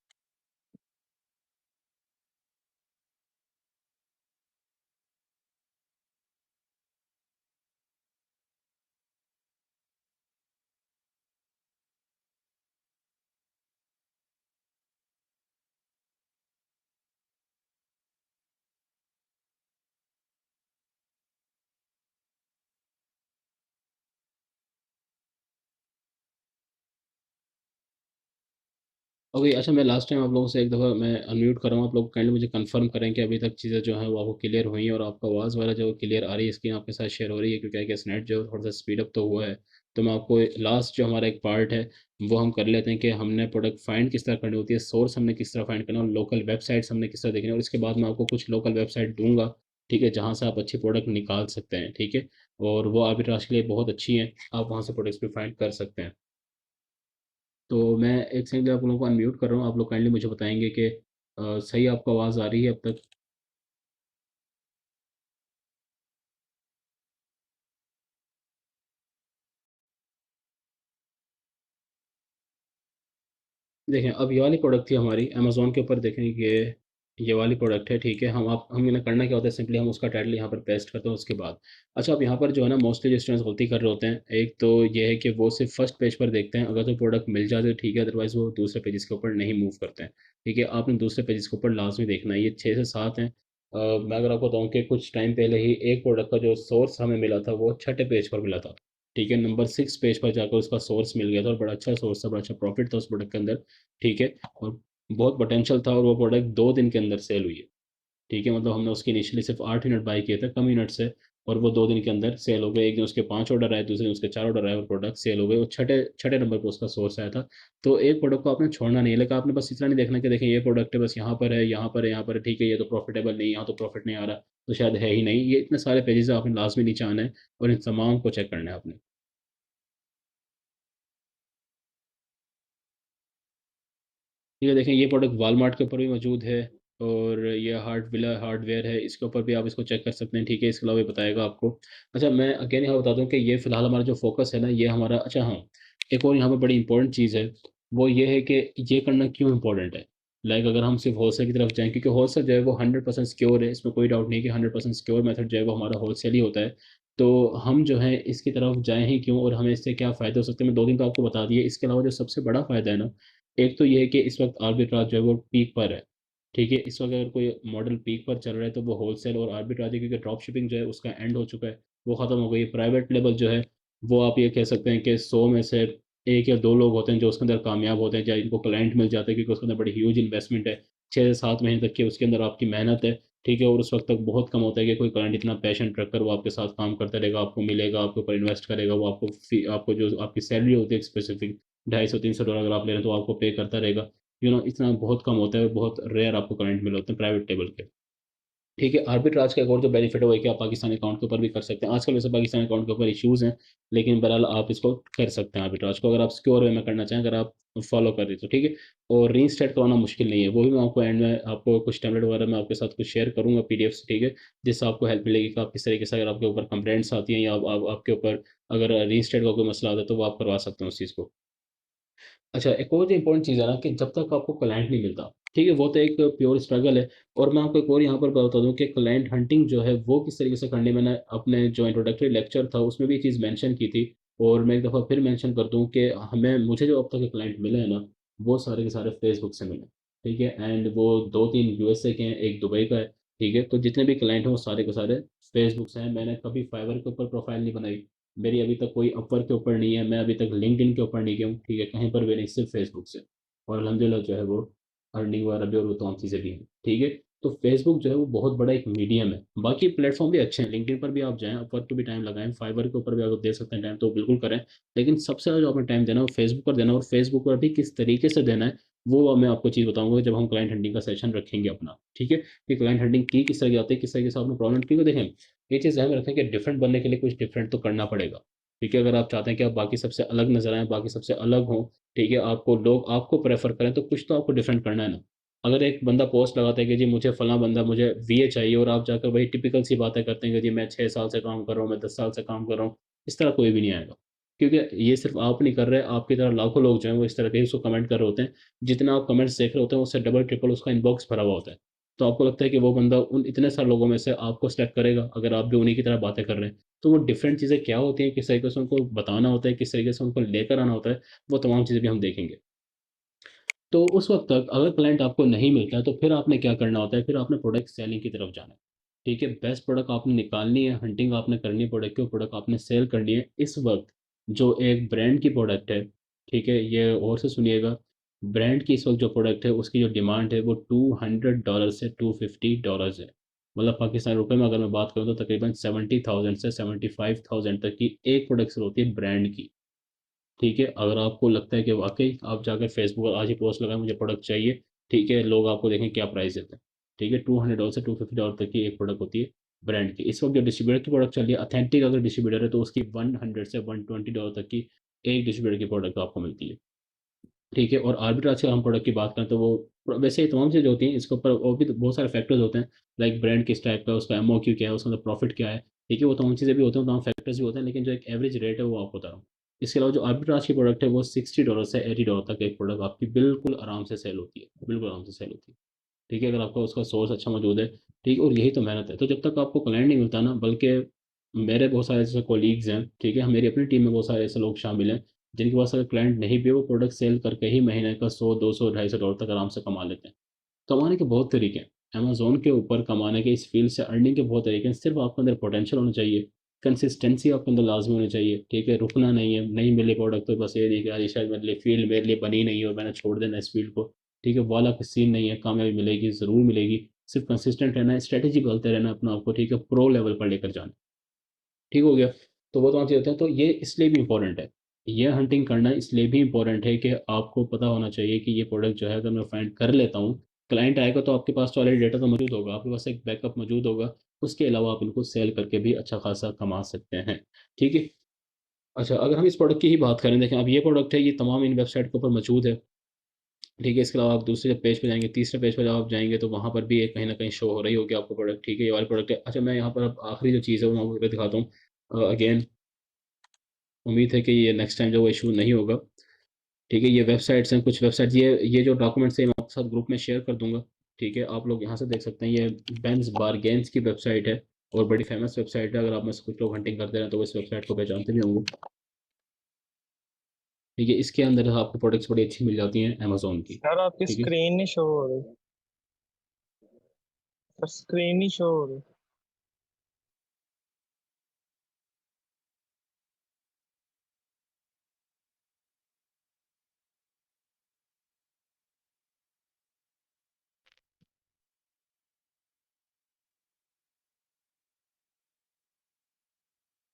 ओके, अच्छा मैं लास्ट टाइम आप लोगों से एक दफ़ा मैं अनम्यूट कर रहा हूँ, आप लोग काइंडली मुझे कंफर्म करें कि अभी तक चीज़ें जो हैं वो आपको क्लियर हुई हैं और आपका आवाज़ वगैरह जो क्लियर आ रही है, स्क्रीन आपके साथ शेयर हो रही है, क्योंकि आई गेस नेट जो है थोड़ा-सा स्पीड अप तो हुआ है। तो मैं आपको लास्ट जो हमारा एक पार्ट है, वो हम कर लेते हैं कि हमने प्रोडक्ट फाइंड किस तरह करनी होती है, सोर्स हमने किस तरह फाइंड करना है और लोकल वेबसाइट्स हमने किस तरह देखनी है और इसके बाद मैं आपको कुछ लोकल वेबसाइट दूँगा, ठीक है? जहाँ से आप अच्छी प्रोडक्ट निकाल सकते हैं, ठीक है? और वो आर्बिट्राज के लिए बहुत अच्छी हैं, आप वहाँ से प्रोडक्ट्स भी फाइंड कर सकते हैं। तो मैं एक सेकंड आप लोगों को अनम्यूट कर रहा हूँ, आप लोग काइंडली मुझे बताएँगे कि सही आपको आवाज़ आ रही है अब तक? देखें, अब ये वाली प्रोडक्ट थी हमारी अमेज़न के ऊपर देखें ये वाली प्रोडक्ट है, ठीक है? हम इन्हें करना क्या होता है सिंपली हम उसका टाइटल यहाँ पर पेस्ट करते हैं उसके बाद। अच्छा अब यहाँ पर जो है ना मोस्टली जो स्टूडेंट्स गलती कर रहे होते हैं, एक तो ये है कि वो सिर्फ़ फर्स्ट पेज पर देखते हैं, अगर तो प्रोडक्ट मिल जाए तो ठीक है, अदरवाइज़ वो दूसरे पेजेज़ के ऊपर नहीं मूव करते हैं, ठीक है? आपने दूसरे पेजेज़ के ऊपर लाज़मी देखना है, ये 6 से 7 हैं। मैं अगर आपको बताऊँ कि कुछ टाइम पहले ही एक प्रोडक्ट का जो सोर्स हमें मिला था, वो छठे पेज पर मिला था, ठीक है? नंबर 6 पेज पर जाकर उसका सोर्स मिल गया था और बड़ा अच्छा सोर्स था, बड़ा अच्छा प्रॉफ़िट था उस प्रोडक्ट के अंदर। ठीक है? और बहुत पोटेंशियल था और वो प्रोडक्ट 2 दिन के अंदर सेल हुई है। ठीक है? मतलब हमने उसके इनिशियली सिर्फ़ 8 यूनिट बाय किए थे, कम यूनिट से और वो 2 दिन के अंदर सेल हो गए। एक दिन उसके 5 ऑर्डर आए, दूसरे दिन उसके 4 ऑर्डर आए और प्रोडक्ट सेल हो गए और छठे छठे नंबर पे उसका सोर्स आया था। तो एक प्रोडक्ट को आपने छोड़ना नहीं है, लेकिन आपने बस इतना नहीं देखना कि देखिए ये प्रोडक्ट है बस यहाँ पर है, यहाँ पर है, यहाँ पर है, ठीक है, ये तो प्रॉफ़िटेबल नहीं है, यहाँ तो प्रॉफ़िट नहीं आ रहा, तो शायद है ही नहीं। ये इतने सारे पेजेज़ आपने लाज़मी नीचे आना है और इन तमाम को चेक करना है आपने। ठीक है, देखें ये प्रोडक्ट वालमार्ट के ऊपर भी मौजूद है, और ये हार्डवेयर है, इसके ऊपर भी आप इसको चेक कर सकते हैं। ठीक है, इसके अलावा ये बताएगा आपको। अच्छा, मैं अगेन यहाँ बता दूं कि ये फिलहाल हमारा जो फोकस है ना, ये हमारा, अच्छा हाँ, एक और यहाँ पर बड़ी इंपॉर्टेंट चीज़ है, वो ये है कि ये करना क्यों इंपॉर्टेंट है। लाइक अगर हम सिर्फ होलसेल की तरफ जाएं, क्योंकि होलसेल जो है वो 100% सिक्योर है, इसमें कोई डाउट नहीं कि 100% सिक्योर मेथड जो है वो हमारा होलसेल ही होता है। तो हम जो है इसकी तरफ जाएं ही क्यों, और हमें इससे क्या फ़ायदे हो सकते हैं, मैं दो दिन तो आपको बता दिए। इसके अलावा जो सबसे बड़ा फ़ायदा है ना, एक तो ये है कि इस वक्त आर्बिट्राज जो है वो पीक पर है। ठीक है, इस वक्त अगर कोई मॉडल पीक पर चल रहा है तो वो होलसेल और आर्बिट्राज है, क्योंकि ड्रॉप शिपिंग जो है उसका एंड हो चुका है, वो ख़त्म हो गई है। प्राइवेट लेवल जो है वो आप ये कह सकते हैं कि 100 में से एक या दो लोग होते हैं जो उसके अंदर कामयाब होते हैं, या इनको क्लाइंट मिल जाते हैं, क्योंकि उसके अंदर बड़ी ह्यूज इन्वेस्टमेंट है, 6 से 7 महीने तक की उसके अंदर आपकी मेहनत है। ठीक है, और उस वक्त तक बहुत कम होता है कि कोई क्लाइंट इतना पैशन रखकर वो आपके साथ काम करता रहेगा, आपको मिलेगा, आपके ऊपर इन्वेस्ट करेगा, वो आपको जो आपकी सैलरी होती है स्पेसिफिक $250-300 अगर आप ले रहे हैं तो आपको पे करता रहेगा। इतना बहुत कम होता है, बहुत रेयर आपको क्लाइंट मिले होते हैं प्राइवेट टेबल के। ठीक है, आर्बिट्राज का एक और जो बेनिफिट है वो है कि आप पाकिस्तानी अकाउंट के ऊपर भी कर सकते हैं। आजकल वैसे पाकिस्तानी अकाउंट के ऊपर इश्यूज हैं, लेकिन बहरहाल आप इसको कर सकते हैं आर्बिट्राज को, अगर आप सिक्योर वे में करना चाहें, अगर आप फॉलो कर रहे हैं तो। ठीक है, और रीइंस्टेट करवाना मुश्किल नहीं है, वो भी मैं आपको एंड में आपको कुछ टेम्पलेट वगैरह मैं आपके साथ कुछ शेयर करूंगा, पीडीएफ। ठीक है, जिससे आपको हेल्प मिलेगी कि आप किस तरीके से, अगर आपके ऊपर कंप्लेंट्स आती हैं या आपके ऊपर अगर रीइंस्टेट का कोई मसला आता है तो वो आप करवा सकते हैं उस चीज़ को। अच्छा, एक और जो इंपॉर्टेंट चीज़ है ना, कि जब तक आपको क्लाइंट नहीं मिलता, ठीक है, वो तो एक प्योर स्ट्रगल है। और मैं आपको एक और यहाँ पर बता दूँ कि क्लाइंट हंटिंग जो है वो किस तरीके से करनी है। मैंने अपने जो इंट्रोडक्टरी लेक्चर था उसमें भी ये चीज़ मेंशन की थी, और मैं एक दफ़ा फिर मेंशन कर दूँ कि हमें मुझे जो अब तक के क्लाइंट मिले हैं ना, वो सारे के सारे फेसबुक से मिले। ठीक है, एंड वो 2-3 यूएसए के हैं, एक दुबई का है। ठीक है, तो जितने भी क्लाइंट हैं वो सारे के सारे फेसबुक से हैं। मैंने कभी फाइवर के ऊपर प्रोफाइल नहीं बनाई, मेरी अभी तक कोई अपवर्क के ऊपर नहीं है, मैं अभी तक लिंक्डइन के ऊपर नहीं गया हूँ। ठीक है, कहीं पर भी नहीं, सिर्फ फेसबुक से। और अल्हम्दुलिल्लाह जो है वो अर्निंग वगैरह भी और वो तमाम चीज़ें भी हैं। ठीक है, तो फेसबुक जो है वो बहुत बड़ा एक मीडियम है। बाकी प्लेटफॉर्म भी अच्छे हैं, लिंक्डइन पर भी आप जाएं, अपवर्क पे भी टाइम लगाएं, फाइवर के ऊपर भी अगर दे सकते हैं टाइम तो बिल्कुल करें। लेकिन सबसे ज़्यादा जो आपने टाइम देना है वो फेसबुक पर देना है, और फेसबुक पर भी किस तरीके से देना है वो मैं आपको चीज़ बताऊंगा जब हम क्लाइंट हंटिंग का सेशन रखेंगे अपना। ठीक है, कि क्लाइंट हंटिंग की किस तरह की आती है, किस तरीके से आपने प्रॉब्लम, क्योंकि देखें ये चीज़ ध्यान में रखें कि डिफरेंट बनने के लिए कुछ डिफरेंट तो करना पड़ेगा। ठीक है, अगर आप चाहते हैं कि आप बाकी सबसे अलग नजर आएं, बाकी सबसे अलग हों, ठीक है, आपको लोग आपको प्रेफर करें, तो कुछ तो आपको डिफरेंट करना है ना। अगर एक बंदा पोस्ट लगाता है कि जी मुझे फला बंदा, मुझे वीए चाहिए, और आप जाकर वही टिपिकल सी बातें करते हैं कि जी मैं 6 साल से काम कर रहा हूँ, मैं 10 साल से काम कर रहा हूँ, इस तरह कोई भी नहीं आएगा। क्योंकि ये सिर्फ आप नहीं कर रहे, आपकी तरह लाखों लोग जो हैं वो इस तरह के उसको कमेंट कर रहे होते हैं। जितना आप कमेंट्स देख रहे होते हैं उससे डबल ट्रिपल उसका इनबॉक्स भरा हुआ होता है। तो आपको लगता है कि वो बंदा उन इतने सारे लोगों में से आपको सेलेक्ट करेगा, अगर आप भी उन्हीं की तरह बातें कर रहे हैं। तो वो डिफरेंट चीज़ें क्या होती हैं, किस तरीके से उनको बताना होता है, किस तरीके से उनको लेकर आना होता है, वो तमाम चीज़ें भी हम देखेंगे। तो उस वक़्त तक अगर क्लाइंट आपको नहीं मिलता है तो फिर आपने क्या करना होता है, फिर आपने प्रोडक्ट सेलिंग की तरफ जाना है। ठीक है, बेस्ट प्रोडक्ट आपने निकालनी है, हंटिंग आपने करनी है प्रोडक्ट की, और प्रोडक्ट आपने सेल करनी है। इस वक़्त जो एक ब्रांड की प्रोडक्ट है, ठीक है, ये और से सुनिएगा, ब्रांड की इस वक़्त जो प्रोडक्ट है उसकी जो डिमांड है वो $200 से $250 है। मतलब पाकिस्तानी रुपए में अगर मैं बात करूँ तो तकरीबन 70,000 से 75,000 तक की एक प्रोडक्ट सेल होती है ब्रांड की। ठीक है, अगर आपको लगता है कि वाक़ई आप जाकर फ़ेसबुक पर आज ही पोस्ट लगाएँ मुझे प्रोडक्ट चाहिए, ठीक है, लोग आपको देखें क्या प्राइस देते हैं। ठीक है, $200 से $250 तक की एक प्रोडक्ट होती है ब्रांड की। इस वक़्त जो डिस्ट्रीब्यूटर की प्रोडक्ट चल रही है, ऑथेंटिक अगर डिस्ट्रीब्यूटर है तो उसकी 100 से $120 तक की एक डिस्ट्रीब्यूटर की प्रोडक्ट आपको मिलती है। ठीक है, और आर्बिट्राज से हम प्रोडक्ट की बात करें तो वो वैसे ही तमाम चीज़ें होती हैं, इसके ऊपर और भी तो बहुत सारे फैक्टर्स होते हैं। लाइक ब्रांड किस टाइप का है, उसका एमओक्यू क्या है, उसका प्रॉफिट क्या है। ठीक है, वो तमाम चीज़ें भी होती हैं, तमाम फैक्टर्स भी होते हैं, लेकिन जो एक एवरेज रेट है वो आपको बता रहा हूँ। इसके अलावा जो आर्बिट्राज की प्रोडक्ट है वो $60 से $80 तक एक प्रोडक्ट आपकी बिल्कुल आराम से सेल होती है, बिल्कुल आराम से सेल होती है। ठीक है, अगर आपका उसका सोर्स अच्छा मौजूद है। ठीक है, और यही तो मेहनत है। तो जब तक आपको क्लाइंट नहीं मिलता ना, बल्कि मेरे बहुत सारे ऐसे कोलीग्स हैं, ठीक है, मेरी अपनी टीम में बहुत सारे ऐसे लोग शामिल हैं जिनके पास अगर क्लाइंट नहीं भी है, वो प्रोडक्ट सेल करके ही महीने का 100, 200, $250 तक आराम से कमा लेते हैं। कमाने के बहुत तरीके हैं, अमेज़न के ऊपर कमाने के, इस फ़ील्ड से अर्निंग के बहुत तरीके हैं, सिर्फ़ आपके अंदर पोटेंशियल होना चाहिए, कंसिस्टेंसी आपके अंदर लाज़मी होनी चाहिए, ठीक है? रुकना नहीं है, नहीं मिले प्रोडक्ट तो बस ये नहीं कि यार ये शायद मेरे लिए फ़ील्ड मेरे लिए बनी नहीं है और मैंने छोड़ देना है इस फ़ील्ड को, ठीक है? वो वाला कोई सीन नहीं है, कामयाबी मिलेगी, ज़रूर मिलेगी, सिर्फ़ कंसिस्टेंट रहना है, स्ट्रैटेजी बदलते रहना है अपने आप को, ठीक है? प्रो लेवल पर लेकर जाना है। ठीक हो गया? तो वो तमाम चीज़ें होती हैं, तो ये इसलिए भी इम्पोर्टेंट है। ये हंटिंग करना इसलिए भी इम्पोर्टेंट है कि आपको पता होना चाहिए कि ये प्रोडक्ट जो है अगर मैं फाइंड कर लेता हूँ, क्लाइंट आएगा तो आपके पास तो ऑलरेडी डेटा तो मौजूद होगा, आपके पास एक बैकअप मौजूद होगा, उसके अलावा आप इनको सेल करके भी अच्छा खासा कमा सकते हैं। ठीक है? अच्छा, अगर हम इस प्रोडक्ट की ही बात करें, देखें अब ये प्रोडक्ट है, ये तमाम इन वेबसाइट के ऊपर मौजूद है। ठीक है, इसके अलावा आप दूसरे जब पेज पे जाएंगे, तीसरे पेज पे जब आप जाएंगे तो वहाँ पर भी एक कहीं ना कहीं शो हो रही होगी आपको प्रोडक्ट। ठीक है, ये वाली प्रोडक्ट है। अच्छा, मैं यहाँ पर अब आखिरी जो चीज़ है वो मैं आपको दिखाता हूँ अगेन। उम्मीद है कि ये नेक्स्ट टाइम जो वो इशू नहीं होगा। ठीक है, ये वेबसाइट्स हैं, कुछ वेबसाइट्स, ये जो डॉक्यूमेंट्स हैं मैं आपके साथ ग्रुप में शेयर कर दूंगा। ठीक है, आप लोग यहाँ से देख सकते हैं, ये बेंज बारगेन्स की वेबसाइट है और बड़ी फेमस वेबसाइट है। अगर आप में से कुछ लोग हंटिंग करते हैं तो वो इस वेबसाइट को पहचानते भी होंगे। ठीक है, इसके अंदर आपको प्रोडक्ट्स बड़ी अच्छी मिल जाती हैं अमेजोन की। सर आपकी ठीक है। स्क्रीन नहीं शो हो रही। सर स्क्रीन नहीं शो हो रही।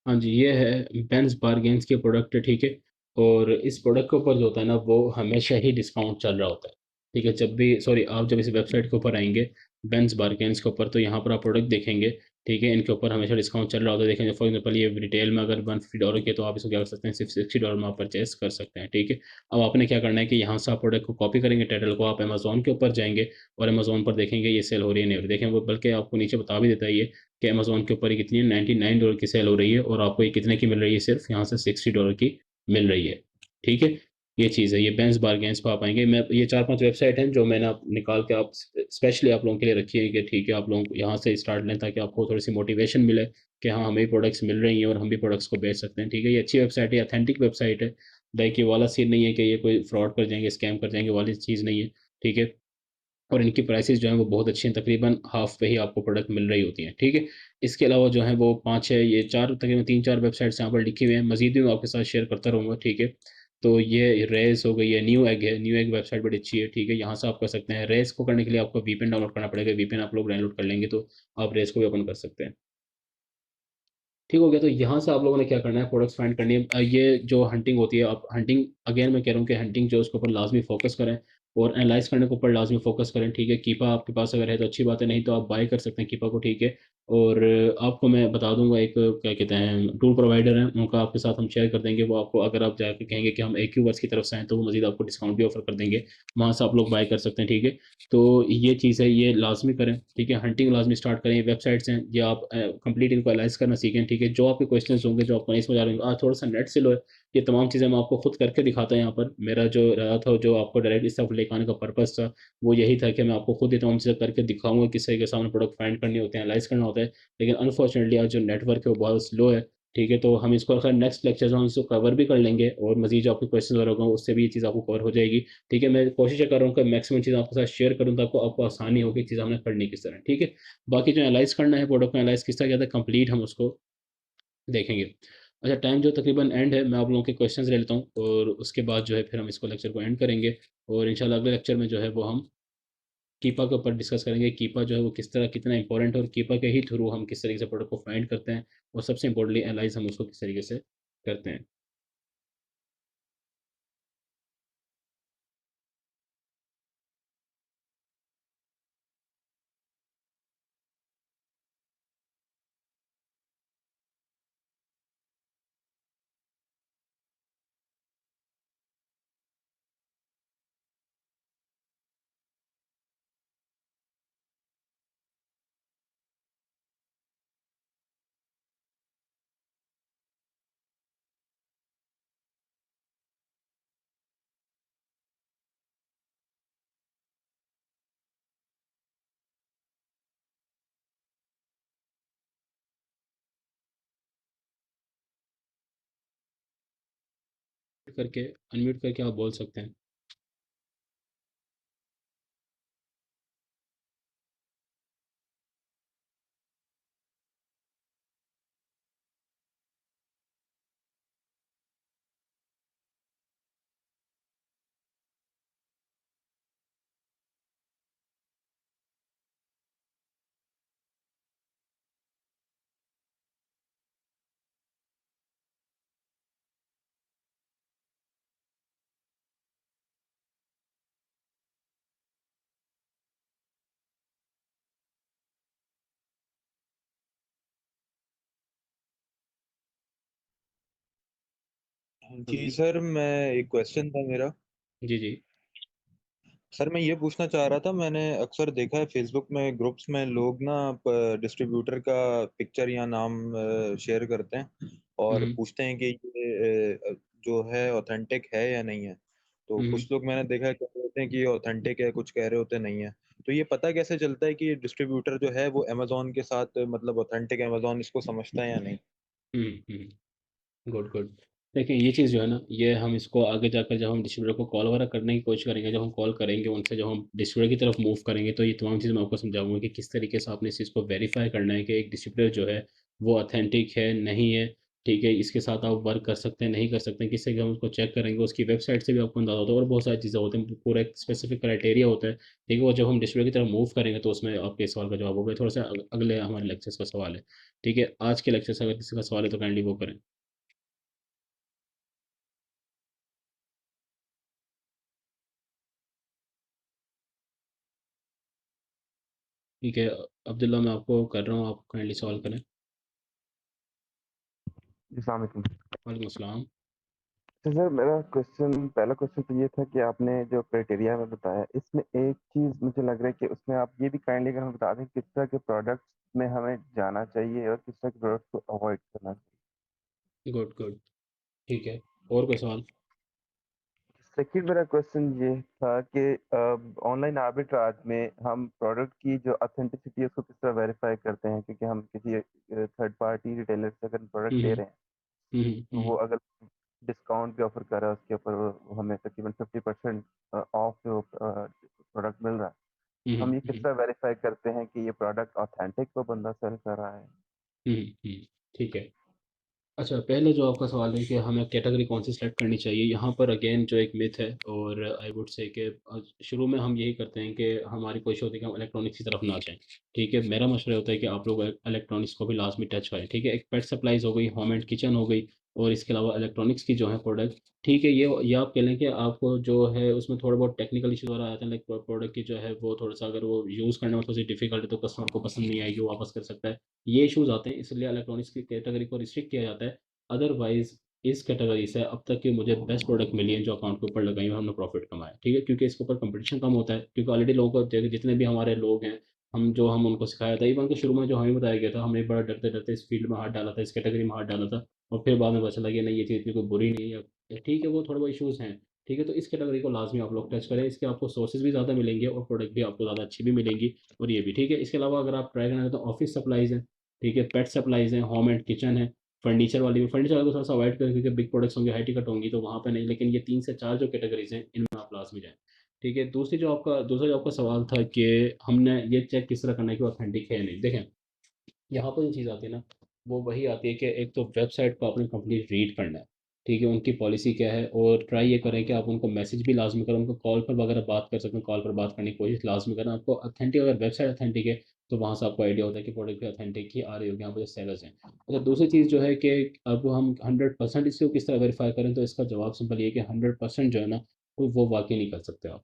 हाँ जी, ये है बेंज बारगेन्स के प्रोडक्ट है। ठीक है, और इस प्रोडक्ट के ऊपर जो होता है ना, वो हमेशा ही डिस्काउंट चल रहा होता है। ठीक है, जब भी सॉरी आप जब इस वेबसाइट के ऊपर आएंगे बेंज बारगेन्स के ऊपर, तो यहाँ पर आप प्रोडक्ट देखेंगे। ठीक है, इनके ऊपर हमेशा डिस्काउंट चल रहा होता है। देखेंगे फॉर एग्जाम्पल ये रिटेल में अगर $150 की है तो आप इसको क्या कर सकते हैं, सिर्फ $60 में आप परचेस कर सकते हैं। ठीक है, अब आपने क्या करना है कि यहाँ से आप प्रोडक्ट को कॉपी करेंगे, टाइटल को आप अमेजोन के ऊपर जाएंगे और अमेजोन पर देखेंगे ये सेल हो रही है नहीं हो रही। देखें वो बल्कि आपको नीचे बता भी देता है ये कि अमेजोन के ऊपर ये कितनी है, $99 की सेल हो रही है और आपको ये कितने की मिल रही है, सिर्फ यहाँ से $60 की मिल रही है। ठीक है, ये चीज़ है, ये बेंस बारगेन्स पर आप आएंगे। मैं ये चार पांच वेबसाइट हैं जो मैंने आप निकाल के आप स्पेशली आप लोगों के लिए रखी है कि ठीक है आप लोग यहाँ से स्टार्ट लें ताकि आपको थोड़ी सी मोटिवेशन मिले कि हाँ हमें भी प्रोडक्ट्स मिल रही हैं और हम भी प्रोडक्ट्स को बेच सकते हैं। ठीक है, ये अच्छी वेबसाइट है, ऑथेंटिक वेबसाइट है। लाइक ये वाला सीन नहीं है कि ये कोई फ्रॉड कर जाएंगे, स्कैम कर जाएंगे वाली चीज़ नहीं है। ठीक है, और इनकी प्राइसेस जो हैं वो बहुत अच्छी हैं, तकरीबन हाफ पे ही आपको प्रोडक्ट मिल रही होती हैं। ठीक है, इसके अलावा जो है वो पाँच है, ये चार तकरीबन तीन चार वेबसाइट्स यहाँ पर लिखी हुई हैं, मजीद भी मैं आपके साथ शेयर करता रहूँगा। ठीक है, तो ये रेस हो गई है, न्यू एग है, न्यू एग वेबसाइट बड़ी अच्छी है। ठीक है, यहाँ से आप कर सकते हैं। रेस को करने के लिए आपको वीपीएन डाउनलोड करना पड़ेगा, वीपीएन आप लोग डाउनलोड कर लेंगे तो आप रेस को भी ओपन कर सकते हैं। ठीक हो गया, तो यहाँ से आप लोगों ने क्या करना है, प्रोडक्ट्स फाइंड करनी है। ये जो हंटिंग होती है, आप हंटिंग अगेन मैं कह रहा हूँ कि हंटिंग जो है उसके ऊपर लाजमी फोकस करें और एनालाइज करने के ऊपर लाजमी फोकस करें। ठीक है, कीपा आपके पास अगर है तो अच्छी बात है, नहीं तो आप बाय कर सकते हैं कीपा को। ठीक है, और आपको मैं बता दूंगा एक क्या कहते हैं टूल प्रोवाइडर है, उनका आपके साथ हम शेयर कर देंगे। वो आपको अगर आप जाकर कहेंगे कि हम AQ वर्स की तरफ से हैं तो वो मजीद आपको डिस्काउंट भी ऑफर कर देंगे, वहाँ से आप लोग बाय कर सकते हैं। ठीक है, तो ये चीज़ है, ये लाजमी करें। ठीक है, हंटिंग लाजमी स्टार्ट करें। ये वेबसाइट्स हैं, ये आप कंप्लीट इनको एनालाइज करना सीखें। ठीक है, जो आपके क्वेश्चंस होंगे, जो आपको नहीं समझ आ रहे होंगे, आज थोड़ा सा नेट से लो है, ये तमाम चीज़ें मैं आपको खुद करके दिखाता हूँ यहाँ पर। मेरा जो रहा था, जो आपको डायरेक्ट इस तरफ लेकर आने का पर्पस था, वो यही था कि मैं आपको खुद ये तमाम चीज़ें करके दिखाऊंगा, किस तरीके के सामने प्रोडक्ट फाइंड करने होते हैं, एनालाइज करना होता है। लेकिन अनफॉर्चुनेटली आज जो नेटवर्क है वो बहुत स्लो है। ठीक है, तो हम इसको अगर नेक्स्ट लेक्चर में हम इसको कवर भी कर लेंगे और मजीद जो आपके क्वेश्चन वगैरह होगा उससे भी ये चीज़ आपको कवर हो जाएगी। ठीक है, मैं कोशिश ये कर रहा हूँ कि मैक्सिमम चीज़ आपके साथ शेयर करूँ ताकि आपको आसानी होगी चीज़ हमने पढ़नी किस तरह। ठीक है, बाकी जो एनालाइज करना है, प्रोडक्ट को एनालाइज किस तरह किया था कंप्लीट, हम उसको देखेंगे। अच्छा, टाइम जो तकरीबन एंड है, मैं आप लोगों के क्वेश्चंस ले लेता हूँ और उसके बाद जो है फिर हम इसको लेक्चर को एंड करेंगे। और इंशाल्लाह अगले लेक्चर में जो है वो हम कीपा के ऊपर डिस्कस करेंगे। कीपा जो है वो किस तरह कितना इंपॉर्टेंट है और कीपा के ही थ्रू हम किस तरीके से प्रोडक्ट को फाइंड करते हैं और सबसे इंपॉर्टेंटली एनालाइज हम उसको किस तरीके से करते हैं। करके अनम्यूट करके आप बोल सकते हैं। हाँ जी जी। सर, मैं एक क्वेश्चन था मेरा। जी जी। सर मैं ये पूछना चाह रहा था, मैंने अक्सर देखा है फेसबुक में ग्रुप्स में लोग ना डिस्ट्रीब्यूटर का पिक्चर या नाम शेयर करते हैं और हम्म पूछते हैं कि ये जो है ऑथेंटिक है या नहीं है। तो हम्म कुछ लोग मैंने देखा है कह रहे होते हैं कि ये ऑथेंटिक है, कुछ कह रहे होते नहीं है। तो ये पता कैसे चलता है कि ये डिस्ट्रीब्यूटर जो है वो अमेजोन के साथ मतलब ऑथेंटिक, अमेजोन इसको समझता है या नहीं? हम्म। Good good. देखिए ये चीज़ जो है ना, ये हम इसको आगे जाकर जब हम डिस्ट्रीब्यूटर को कॉल वगैरह करने की कोशिश करेंगे, जब हम कॉल करेंगे उनसे, जब हम डिस्ट्रीब्यूटर की तरफ मूव करेंगे, तो ये तमाम चीज़ मैं आपको समझाऊंगा कि किस तरीके से आपने इस चीज़ को वेरीफाई करना है कि एक डिस्ट्रीब्यूटर जो है वो ऑथेंटिक है नहीं है। ठीक है, इसके साथ आप वर्क कर सकते हैं नहीं कर सकते हैं, किससे कि हम उसको चेक करेंगे, उसकी वेबसाइट से भी आपको अंदाजा होता है, और बहुत सारी चीज़ें होती हैं, पूरा एक स्पेसिफिक क्राइटेरिया होता है। ठीक है, वो जब हम डिस्ट्रीब्यूटर की तरफ मूव करेंगे तो उसमें आपके सवाल का जवाब होगा। थोड़ा सा अगले हमारे लेक्चर्स का सवाल है। ठीक है, आज के लेक्चर से अगर किसी का सवाल है तो काइंडली वो करें। ठीक है, अब्दुल्ला मैं आपको कर रहा हूँ, आप काइंडली सॉल्व करें। अस्सलाम वालेकुम। वालेकुम अस्सलाम। तो सर मेरा क्वेश्चन, पहला क्वेश्चन तो ये था कि आपने जो क्राइटेरिया में बताया, इसमें एक चीज़ मुझे लग रहा है कि उसमें आप ये भी काइंडली अगर हमें बता दें किस तरह के प्रोडक्ट्स में हमें जाना चाहिए और किस तरह के प्रोडक्ट्स को अवॉइड करना चाहिए। Good good. ठीक है, और कोई सवाल? सेकंड मेरा क्वेश्चन ये था कि ऑनलाइन आर्बिट्राज में हम प्रोडक्ट की जो ऑथेंटिसिटी है उसको किस तरह वेरीफाई करते हैं, क्योंकि हम किसी थर्ड पार्टी रिटेलर से अगर प्रोडक्ट ले हम्म रहे हैं हम्म तो वो हम्म अगर डिस्काउंट भी ऑफर कर रहा है उसके ऊपर, वो हमें तकरीबन 50% ऑफ जो प्रोडक्ट मिल रहा है, हम ये किस हम्म तरह वेरीफाई करते हैं कि ये प्रोडक्ट ऑथेंटिक वो बंदा सेल कर रहा है। ठीक है। अच्छा, पहले जो आपका सवाल है कि हमें कैटेगरी कौन सी सेलेक्ट करनी चाहिए, यहाँ पर अगेन जो एक मिथ है, और आई वुड से कि शुरू में हम यही करते हैं कि हमारी कोशिश होती है कि हम इलेक्ट्रॉनिक्स की तरफ ना जाएं। ठीक है, मेरा मशवरा होता है कि आप लोग इलेक्ट्रॉनिक्स को भी लाजमी टच करें। ठीक है, एक पेट सप्लाईज हो गई, होम एंड किचन हो गई, और इसके अलावा इलेक्ट्रॉनिक्स की जो है प्रोडक्ट। ठीक है, ये आप कह लें कि आपको जो है उसमें थोड़ा बहुत टेक्निकल इशूज वगैरह आते हैं, लाइक प्रोडक्ट की जो है वो थोड़ा सा अगर वो यूज़ करने में थोड़ी सी डिफिकल्ट है तो कस्टमर को पसंद नहीं आएगी, वो वापस कर सकता है। ये इशूज आते हैं, इसलिए इलेक्ट्रॉनिक्स की कैटेगरी को रिस्ट्रिक्ट किया जाता है। अदरवाइज इस कैटेगरी से अब तक की मुझे बेस्ट प्रोडक्ट मिली है जो अकाउंट के ऊपर लगाई हुई हमने प्रॉफिट कमाया। ठीक है, क्योंकि इसके ऊपर कंपटीशन कम होता है, क्योंकि ऑलरेडी लोगों को जितने भी हमारे लोग हैं, हम उनको सिखाया था। इवन के शुरू में जो हमें बताया गया था, हमने बड़ा डरते डरते इस फील्ड में हाथ डाला था, इस कैटेगरी में हाथ डाला था, और फिर बाद में पता चला कि नहीं, ये चीज़ इतनी कोई बुरी नहीं है। ठीक है, वो थोड़े बहुत इशूज़ हैं। ठीक है, तो इस कैटेगरी को लाजमी आप लोग टच करें, इसके आपको सोर्सेज भी ज़्यादा मिलेंगे और प्रोडक्ट भी आपको ज़्यादा अच्छी भी मिलेंगी। और ये भी ठीक है, इसके अलावा अगर आप ट्राई करना तो ऑफिस सप्लाईज हैं, ठीक है, पेट सप्लाईज हैं, होम एंड किचन है, फर्नीचर वाली भी। फर्नीचर वाले को थोड़ा सा अवॉइड करें क्योंकि बिग प्रोडक्ट्स होंगे, हाई टिकट होंगी, तो वहाँ पे नहीं, लेकिन ये 3 से 4 जो कैटेगरीज हैं इनमें आप लाजमी जाएँ। ठीक है, दूसरा जो आपका सवाल था कि हमने ये चेक किस तरह करना है कि ऑथेंटिक है या नहीं। देखें, यहाँ पर जो चीज़ आती है ना, वो वही आती है कि एक तो वेबसाइट को आपने कंप्लीट रीड करना है। ठीक है, उनकी पॉलिसी क्या है, और ट्राई ये करें कि आप उनको मैसेज भी लाजमी करें, उनको कॉल पर वगैरह बात कर सकते हैं, कॉल पर बात करने की कोशिश लाजमी करें। आपको ऑथेंटिक, अगर वेबसाइट ऑथेंटिक है तो वहाँ से आपको आइडिया होता है कि प्रोडक्ट भी ऑथेंटिक ही आ रही होगी, यहाँ पर जो सेलर्स हैं। अच्छा, दूसरी चीज़ जो है कि अब हम 100% इसको किस तरह वेरीफाई करें, तो इसका जवाब सिंपल ये है कि 100% जो है ना, वो वाकई नहीं कर सकते आप।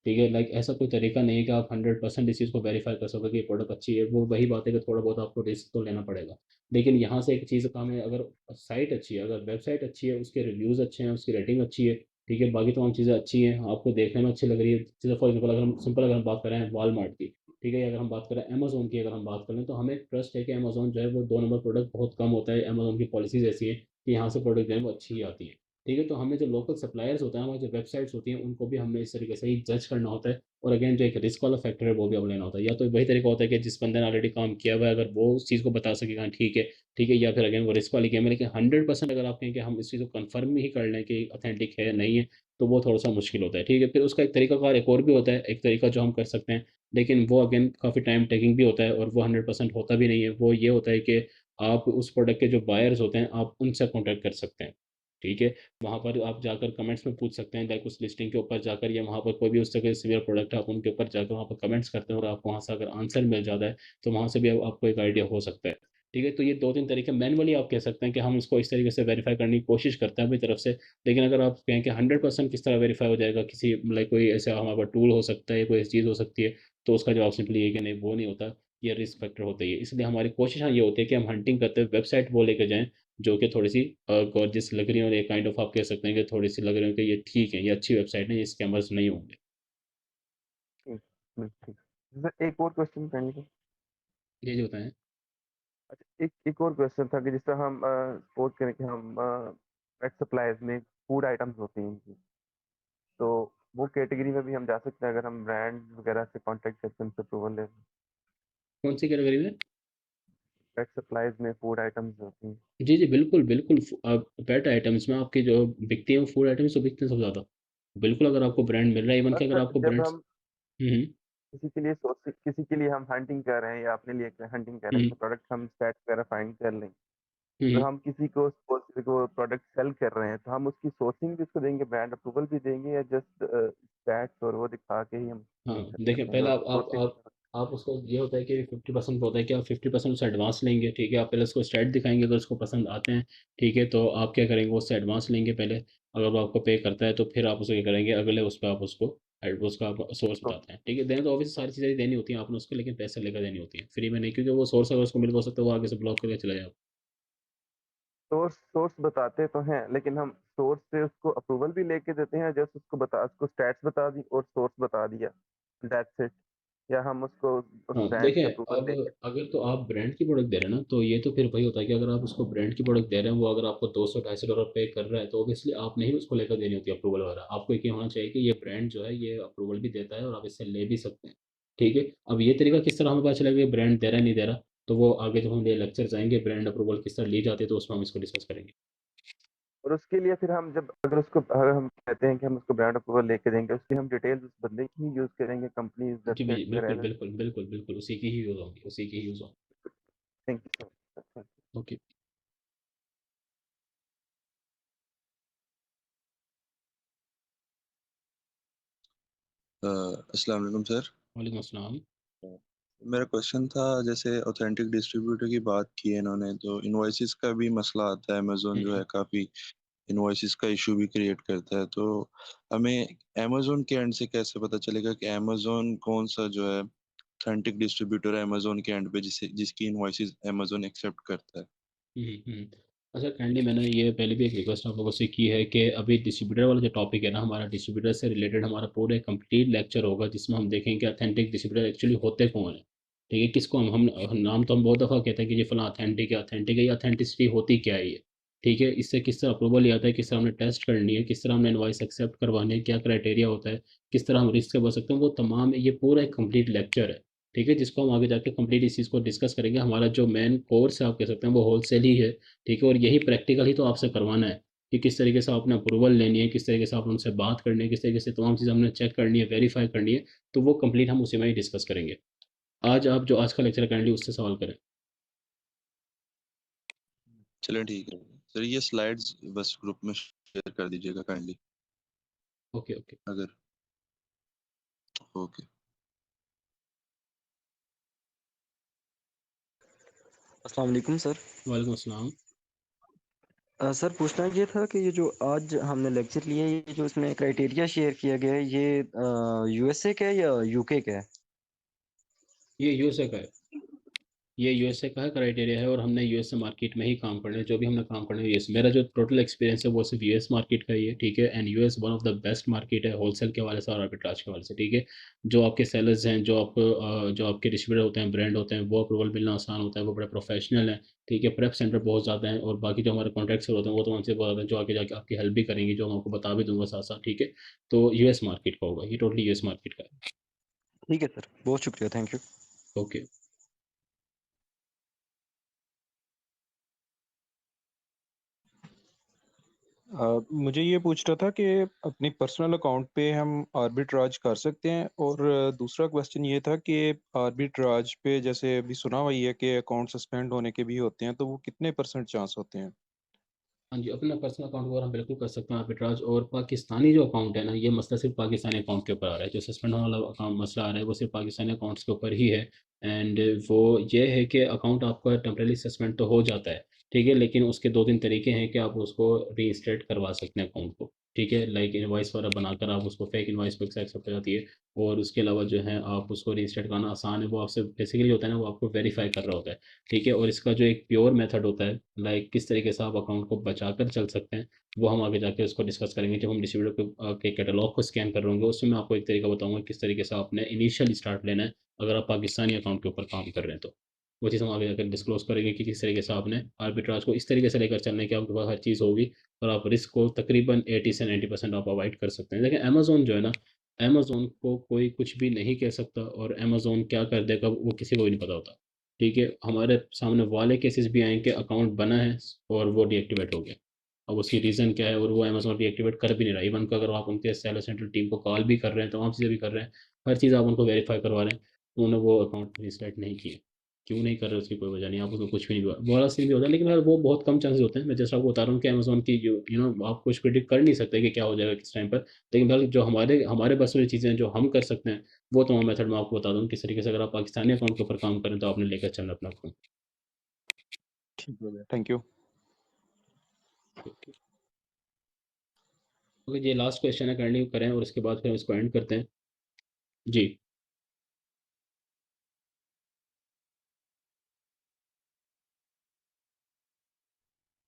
ठीक है, लाइक ऐसा कोई तरीका नहीं है कि आप 100% इस चीज़ को वेरीफाई कर सकोगे कि ये प्रोडक्ट अच्छी है। वो वही बात है कि थोड़ा बहुत आपको रिस्क तो लेना पड़ेगा। लेकिन यहाँ से एक चीज़ का हमें, अगर साइट अच्छी है, अगर वेबसाइट अच्छी है, उसके रिव्यूज़ अच्छे हैं, उसकी रेटिंग अच्छी है, ठीक है, बाकी तमाम चीज़ें अच्छी हैं, आपको देखने में अच्छी लग रही है। जैसे फॉर एग्जाम्पल अगर हम बात करें वॉलमार्ट की, ठीक है, या अगर हम बात करें अमेजोन की, अगर हम बात करें, तो हमें ट्रस्ट है कि अमेजोन जो है वो 2 नंबर प्रोडक्ट बहुत कम होता है। अमेजोन की पॉलिसीज ऐसी है कि यहाँ से प्रोडक्ट जो है वो अच्छी ही आती है। ठीक है, तो हमें जो लोकल सप्लायर्स होते हैं, हमारी जो वेबसाइट्स होती हैं, उनको भी हमें इस तरीके से ही जज करना होता है। और अगेन जो एक रिस्क वाला फैक्टर है वो भी अब लेना होता है। या तो वही तरीका होता है कि जिस बंदे ने ऑलरेडी काम किया हुआ है, अगर वो उस चीज़ को बता सकेगा ठीक है, ठीक है, या फिर अगेन वो रिस्क वाली गेम है। लेकिन 100% अगर आप कहें कि हम इस चीज़ को कंफर्म ही कर लें कि ऑथेंटिक है नहीं है, तो वो थोड़ा सा मुश्किल होता है। ठीक है, फिर उसका एक तरीकाकार एक और भी होता है, एक तरीका जो हम कर सकते हैं, लेकिन वो अगेन काफ़ी टाइम टेकिंग भी होता है, और वो 100% होता भी नहीं है। वो ये होता है कि आप उस प्रोडक्ट के जो बायर्स होते हैं, आप उनसे कॉन्टैक्ट कर सकते हैं। ठीक है, वहाँ पर आप जाकर कमेंट्स में पूछ सकते हैं, लाइक उस लिस्टिंग के ऊपर जाकर, या वहाँ पर कोई भी उस तरह के सिमिलर प्रोडक्ट है, आप उनके ऊपर जाकर वहाँ पर कमेंट्स करते हैं, और आपको वहाँ से अगर आंसर मिल जाता है तो वहाँ से भी आपको एक आइडिया हो सकता है। ठीक है, तो ये 2-3 तरीके मैनुअली आप कह सकते हैं कि हम इसको इस तरीके से वेरीफाई करने की कोशिश करते हैं अपनी तरफ से। लेकिन अगर आप कहें कि 100% किस तरह वेरीफाई हो जाएगा, किसी लाइक कोई ऐसा हमारे पास टूल हो सकता है, कोई ऐसी चीज़ हो सकती है, तो उसका जवाब सिंपली ये कि नहीं, वो नहीं होता। ये रिस्क फैक्टर होता ही है। इसलिए हमारी कोशिश हाँ ये होती है कि हम हंटिंग करते हुए वेबसाइट वो लेकर जाएँ जो कि थोड़ी-सी गॉर्जियस लग रही है, और एक काइंड ऑफ आप कह सकते हैं कि थोड़ी-सी लग रही है कि ये ठीक है, ये अच्छी वेबसाइट है, ये स्कैमर्स नहीं होंगे। ठीक। सर एक और क्वेश्चन करने जी बताएं। अच्छा, एक और क्वेश्चन था कि जिस तरह हम सपोज करें कि हम पेट सप्लाईज में फूड आइटम्स होती हैं इनकी, तो वो कैटेगरी में भी हम जा सकते हैं अगर हम ब्रांड वगैरह से कॉन्टेक्ट करके उनसे अप्रूवल ले। कौन सी कैटेगरी में? पेट सप्लाईज में फूड आइटम्स होती हैं। जी जी बिल्कुल बिल्कुल। पेट आइटम्स में आपके जो बिकती हैं फूड आइटम्स तो बिकते हैं सब ज़्यादा। बिल्कुल, अगर आपको ब्रांड मिल रहा है, इवन कि बस अगर सर आपको जब ब्रांड्स। हम हम्म किसी के लिए हम हंटिंग कर रहे हैं या अपने लिए हंटिंग कर रहे हम्म हैं, प्रोडक्ट हम स्टैट वगैरह फाइंड कर लें, तो हम्म हम किसी को किसी को प्रोडक्ट सेल कर रहे हैं तो हम उसकी सोर्सिंग भी उसको देंगे, ब्रांड अप्रूवल भी देंगे, या जस्ट स्टैट्स और वो दिखा के ही हम हाँ कर देखिए, देंगे पहले और आप सोर्सिंग। आप उसको, ये होता है कि 50% होता है कि आप 50% उससे एडवांस लेंगे, ठीक है। आप पहले उसको स्टेट दिखाएंगे, अगर उसको पसंद आते हैं, ठीक है, तो आप क्या करेंगे, उससे एडवांस लेंगे पहले। अगर वो आपको पे करता है तो फिर आप उसको क्या करेंगे, अगले उस पर आप उसको उसका आप सोर्स तो बताते हैं, ठीक है। देने तो ऑब्वियसली सारी चीज़ें देनी होती हैं आपने उसको, लेकिन पैसे लेकर देनी होती है, फ्री में नहीं, क्योंकि वो सोर्स अगर उसको मिल हो सकता है वो आगे से ब्लॉक करके चला जाए। सोर्स सोर्स बताते तो हैं, लेकिन हम सोर्स से उसको अप्रूवल भी लेके देते हैं, जस्ट उसको स्टैट्स बता दी और सोर्स बता दिया, दैट्स इट, या हम उसको उस हाँ ब्रांड देखिए, से अप्रूवल अब लेके। अगर तो आप ब्रांड की प्रोडक्ट दे रहे हैं ना, तो ये तो फिर वही होता है कि अगर आप उसको ब्रांड की प्रोडक्ट दे रहे हैं, वो अगर आपको $200-250 पे कर रहा है, तो ऑब्वियसली आपने ही उसको लेकर देनी होती है अप्रूवल वगैरह। आपको एक ये होना चाहिए कि ये ब्रांड जो है ये अप्रूवल भी देता है और आप इससे ले भी सकते हैं, ठीक है। अब ये तरीका किस तरह हमें पता चलेगा कि ब्रांड दे रहा है नहीं दे रहा, तो वो आगे जब हम ये लेक्चर जाएंगे ब्रांड अप्रूवल किस तरह ली जाती है, तो उसमें हम इसको डिस्कस करेंगे। और उसके लिए फिर हम जब अगर हम कहते हैं कि हम उसको ब्रांड अप्रूवल लेके देंगे, उसकी हम डिटेल्स उस बंदे की ही यूज करेंगे, कंपनी जी वेबसाइट बिल्कुल वगैरह। बिल्कुल बिल्कुल बिल्कुल, उसी की ही यूज़ होगी, उसी की ही यूज़ होगी। Thank you so much. Okay. अस्सलाम वालेकुम सर। वालेकुम अस्सलाम। मेरा क्वेश्चन था, जैसे ऑथेंटिक डिस्ट्रीब्यूटर की बात की है इन्होंने, तो इनवॉइसेस का भी मसला आता है। अमेजोन जो है काफ़ी इनवॉइसेस का इशू भी क्रिएट करता है, तो हमें अमेजोन के एंड से कैसे पता चलेगा कि अमेजोन कौन सा जो है ऑथेंटिक डिस्ट्रीब्यूटर है अमेजोन के एंड पे, जिसकी इनवॉइसेस अमेजोन एक्सेप्ट करता है। हम्म। अच्छा काइंडली, मैंने ये पहले भी एक रिक्वेस्ट आप लोगों से की है कि अभी डिस्ट्रीब्यूटर वाला जो टॉपिक है ना, हमारा डिस्ट्रीब्यूटर से रिलेटेड हमारा पूरा कंप्लीट लेक्चर होगा, जिसमें हम देखेंगे कि अथेंटिक डिस्ट्रीब्यूटर एक्चुअली होते कौन है, ठीक है। किसको हम नाम तो हम बहुत दफ़ा कहते हैं कि ये फला अथेंटिक है, ये अथेंटिसिटी होती क्या है ये, ठीक है। इससे किस तरह अप्रूवल लिया आता है, किस तरह हमने टेस्ट करनी है, किस तरह हमने इनवॉइस एक्सेप्ट करवानी है, क्या क्राइटेरिया होता है, किस तरह हम रिस्क से बच सकते हैं, वो तमाम ये पूरा एक कंप्लीट लेक्चर है, ठीक है, जिसको हम आगे जाके कंप्लीट इस चीज़ को डिस्कस करेंगे। हमारा जो मेन कोर्स है आप कह सकते हैं वो होलसेल ही है, ठीक है। और यही प्रैक्टिकल ही तो आपसे करवाना है कि किस तरीके से आपने अप्रूवल लेनी है, किस तरीके से आपने उनसे बात करनी है, किस तरीके से तमाम चीज़ें हमने चेक करनी है, वेरीफाई करनी है, तो वो कंप्लीट हम उसी में ही डिस्कस करेंगे। आज आप जो आज का लेक्चर काइंडली उससे सवाल करें। चलें ठीक है सर, ये स्लाइड्स बस ग्रुप में शेयर कर दीजिएगा काइंडली, ओके ओके। अगर ओके। अस्सलाम वालेकुम सर। वालेकुम अस्सलाम। सर पूछना ये था कि ये जो आज हमने लेक्चर लिया है, ये जो इसमें क्राइटेरिया शेयर किया गया है, ये यूएसए का है या यूके का है? ये यूएसए का है, ये यूएसए का है क्राइटेरिया है, और हमने यूएसए मार्केट में ही काम करना है, जो भी हमने काम करना है यूएस। मेरा जो टोटल एक्सपीरियंस है वो सिर्फ यूएस मार्केट का ही है, ठीक है। And US one of the best market है होलसेल के हवाले से और आर्बिट्राज के हवाले से, ठीक है। जो आपके सेलर्स हैं, जो आपके डिस्ट्रीब्यूटर होते हैं, ब्रांड होते हैं, वो अप्रूवल मिलना आसान होता है, वो बड़े प्रोफेशनल हैं, ठीक है। प्रेप सेंटर बहुत ज़्यादा है, और बाकी जो हमारे कॉन्ट्रैक्ट्स होते हैं वो तो हमसे बहुत ज़्यादा हैं, जो आगे जाके आपकी हेल्प भी करेंगी, जो मैं आपको बता भी दूंगा साथ साथ, ठीक है। तो यूएस मार्केट का होगा ये, टोटली यूएस मार्केट का है। ठीक है सर, बहुत शुक्रिया, थैंक यू। ओके। मुझे ये पूछ रहा था कि अपनी पर्सनल अकाउंट पे हम आर्बिट्राज कर सकते हैं, और दूसरा क्वेश्चन ये था कि आर्बिट्राज पे जैसे अभी सुना हुआ ही है कि अकाउंट सस्पेंड होने के भी होते हैं, तो वो कितने % चांस होते हैं? हाँ जी, अपना पर्सनल अकाउंट वगैरह हम बिल्कुल कर सकते हैं आर्बिट्राज। और पाकिस्तानी जो अकाउंट है ना, ये मसला सिर्फ पाकिस्तानी अकाउंट के ऊपर आ रहा है, जो सस्पेंड होने वाला अकाउंट मसला आ रहा है वो सिर्फ पाकिस्तानी अकाउंट्स के ऊपर ही है। एंड वो ये है कि अकाउंट आपका टेम्परेली सस्पेंड तो हो जाता है, ठीक है, लेकिन उसके 2-3 तरीके हैं कि आप उसको रीइंस्टेट करवा सकते हैं अकाउंट को, ठीक है, लाइक इनवॉइस वगैरह बनाकर आप उसको फेक इनवॉइस पे एक्सेप्ट हो जाती है। और उसके अलावा जो है आप उसको रीस्टार्ट करना आसान है, वो आपसे बेसिकली होता है ना, वो आपको वेरीफाई कर रहा होता है। ठीक है, और इसका जो एक प्योर मेथड होता है, लाइक किस तरीके से आप अकाउंट को बचा कर चल सकते हैं, वो हम आगे जाके उसको डिस्कस करेंगे जब हम डिस्ट्रीब्यूटर के कैटलॉग को स्कैन कर रहे होंगे। उसमें मैं आपको एक तरीका बताऊंगा किस तरीके से आपने इनिशियल स्टार्ट लेना है अगर आप पाकिस्तानी अकाउंट के ऊपर काम कर रहे हैं तो। वो चीज़ हम आगे जाकर डिस्क्लोज करेंगे कि किस तरीके से आपने आर्बिट्राज को इस तरीके से लेकर चलने की आपके पास हर चीज़ होगी और आप रिस्क को तकरीबन 80 से 90% आप अवॉइड कर सकते हैं। देखिए अमेज़ोन जो है ना, अमेज़ोन को कोई कुछ भी नहीं कह सकता और अमेज़ोन क्या कर देगा वो किसी को भी नहीं पता होता। ठीक है, हमारे सामने वाले केसेस भी आए कि अकाउंट बना है और वो डीएक्टिवेट हो गया। अब उसकी रीज़न क्या है और वो अमेज़ोन डीएक्टिवेट कर भी नहीं रहा। इवन को अगर आप उनके सेलर सेंट्रल टीम को कॉल भी कर रहे हैं, तमाम चीज़ें भी कर रहे हैं, हर चीज़ आप उनको वेरीफाई करवा रहे हैं, तो उन्होंने वो अकाउंट रीसेट नहीं किए। क्यों नहीं कर रहे उसकी कोई वजह नहीं, आप उसको कुछ भी नहीं बोला सीन भी होता है, लेकिन यार वो बहुत कम चांसेस होते हैं। मैं जैसा आपको बता रहा हूँ कि अमेज़न की जो आप कुछ प्रेडिक्ट कर नहीं सकते कि क्या हो जाएगा किस टाइम पर। लेकिन फिलहाल जो हमारे हमारे बस में चीज़ें हैं जो हम कर सकते हैं, वो तमाम मेथड मैं आपको बता दूँ किस तरीके से अगर आप पाकिस्तानी अकाउंट के ऊपर काम करें तो आपने लेकर चलना अपना अकाउंट। ठीक हो गया, थैंक यू। ओके, ये लास्ट क्वेश्चन है, कंटिन्यू करें और उसके बाद फिर हम इसको एंड करते हैं। जी।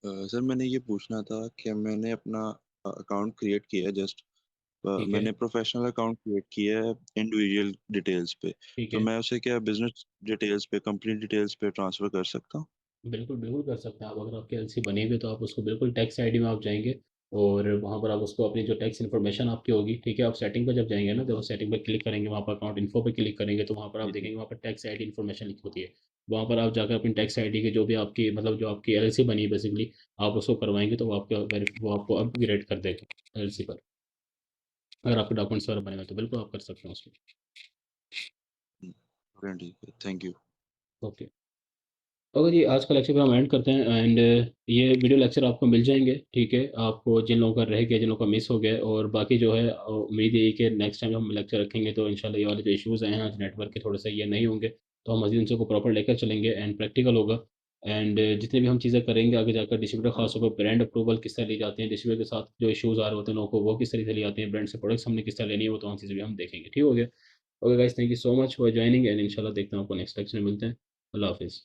सर मैंने ये पूछना था कि मैंने अपना अकाउंट क्रिएट किया है जस्ट, ठीक है। मैंने प्रोफेशनल अकाउंट क्रिएट किया है इंडिविजुअल डिटेल्स पे, ठीक तो है, मैं उसे क्या बिजनेस डिटेल्स पे, कंपनी डिटेल्स पे ट्रांसफर कर सकता हूँ? बिल्कुल, बिल्कुल कर सकते हैं आप। अगर आपकी एलसी बनी हुई है तो आप उसको बिल्कुल टैक्स आईडी में आप जाएँगे और वहाँ पर आप उसको अपनी जो टैक्स इन्फॉर्मेशन आपकी होगी, ठीक है, आप सेटिंग पे जब जाएँगे ना, जब सेटिंग पे क्लिक करेंगे, वहाँ पर अकाउंट इन्फो पे क्लिक करेंगे तो वहाँ पर आप जी जी। देखेंगे वहाँ पर टैक्स आईडी इन्फॉर्मेशन लिखी होती है। वहाँ पर आप जाकर अपनी टैक्स आईडी की जो भी आपकी मतलब जो आपकी एलसी बनी है बेसिकली, आप उसको करवाएँगे तो वो आपको अपग्रेड कर देगा एलसी पर। अगर आपके डॉक्यूमेंट्स वगैरह बने हुए हैं तो बिल्कुल आप कर सकते हैं उसमें। ठीक है, थैंक यू। ओके। ओके जी, आज का लेक्चर हम एंड करते हैं एंड ये वीडियो लेक्चर आपको मिल जाएंगे, ठीक है, आपको जिन लोगों का रह गया, जिन लोगों का मिस हो गया, और बाकी जो है उम्मीद यही कि नेक्स्ट टाइम हम लेक्चर रखेंगे तो इंशाल्लाह ये वाले जो इश्यूज़ हैं आज नेटवर्क के थोड़े से ये नहीं होंगे, तो हम मज़ीद उनको प्रॉपर लेकर चलेंगे एंड प्रैक्टिकल होगा। एंड जितने भी हम चीज़ें करेंगे आगे जाकर डिस्ट्रीब्यूटर खासतौर पर ब्रांड अप्रूवल किस तरह ली जाती हैं, डिस्ट्रीब्यूटर के साथ जो इश्यूज़ आ रहे होते हैं लोगों को वो किस तरीके से ली जाती हैं, ब्रांड से प्रोडक्ट्स हमने किस तरह लेनी है, वो तमाम चीज़ें भी हम देखेंगे। ठीक हो गया। Okay guys, thank you so much for joining and इंशाल्लाह देखते हैं आपको नेक्स्ट लेक्चर में मिलते हैं। अल्लाह हाफिज़।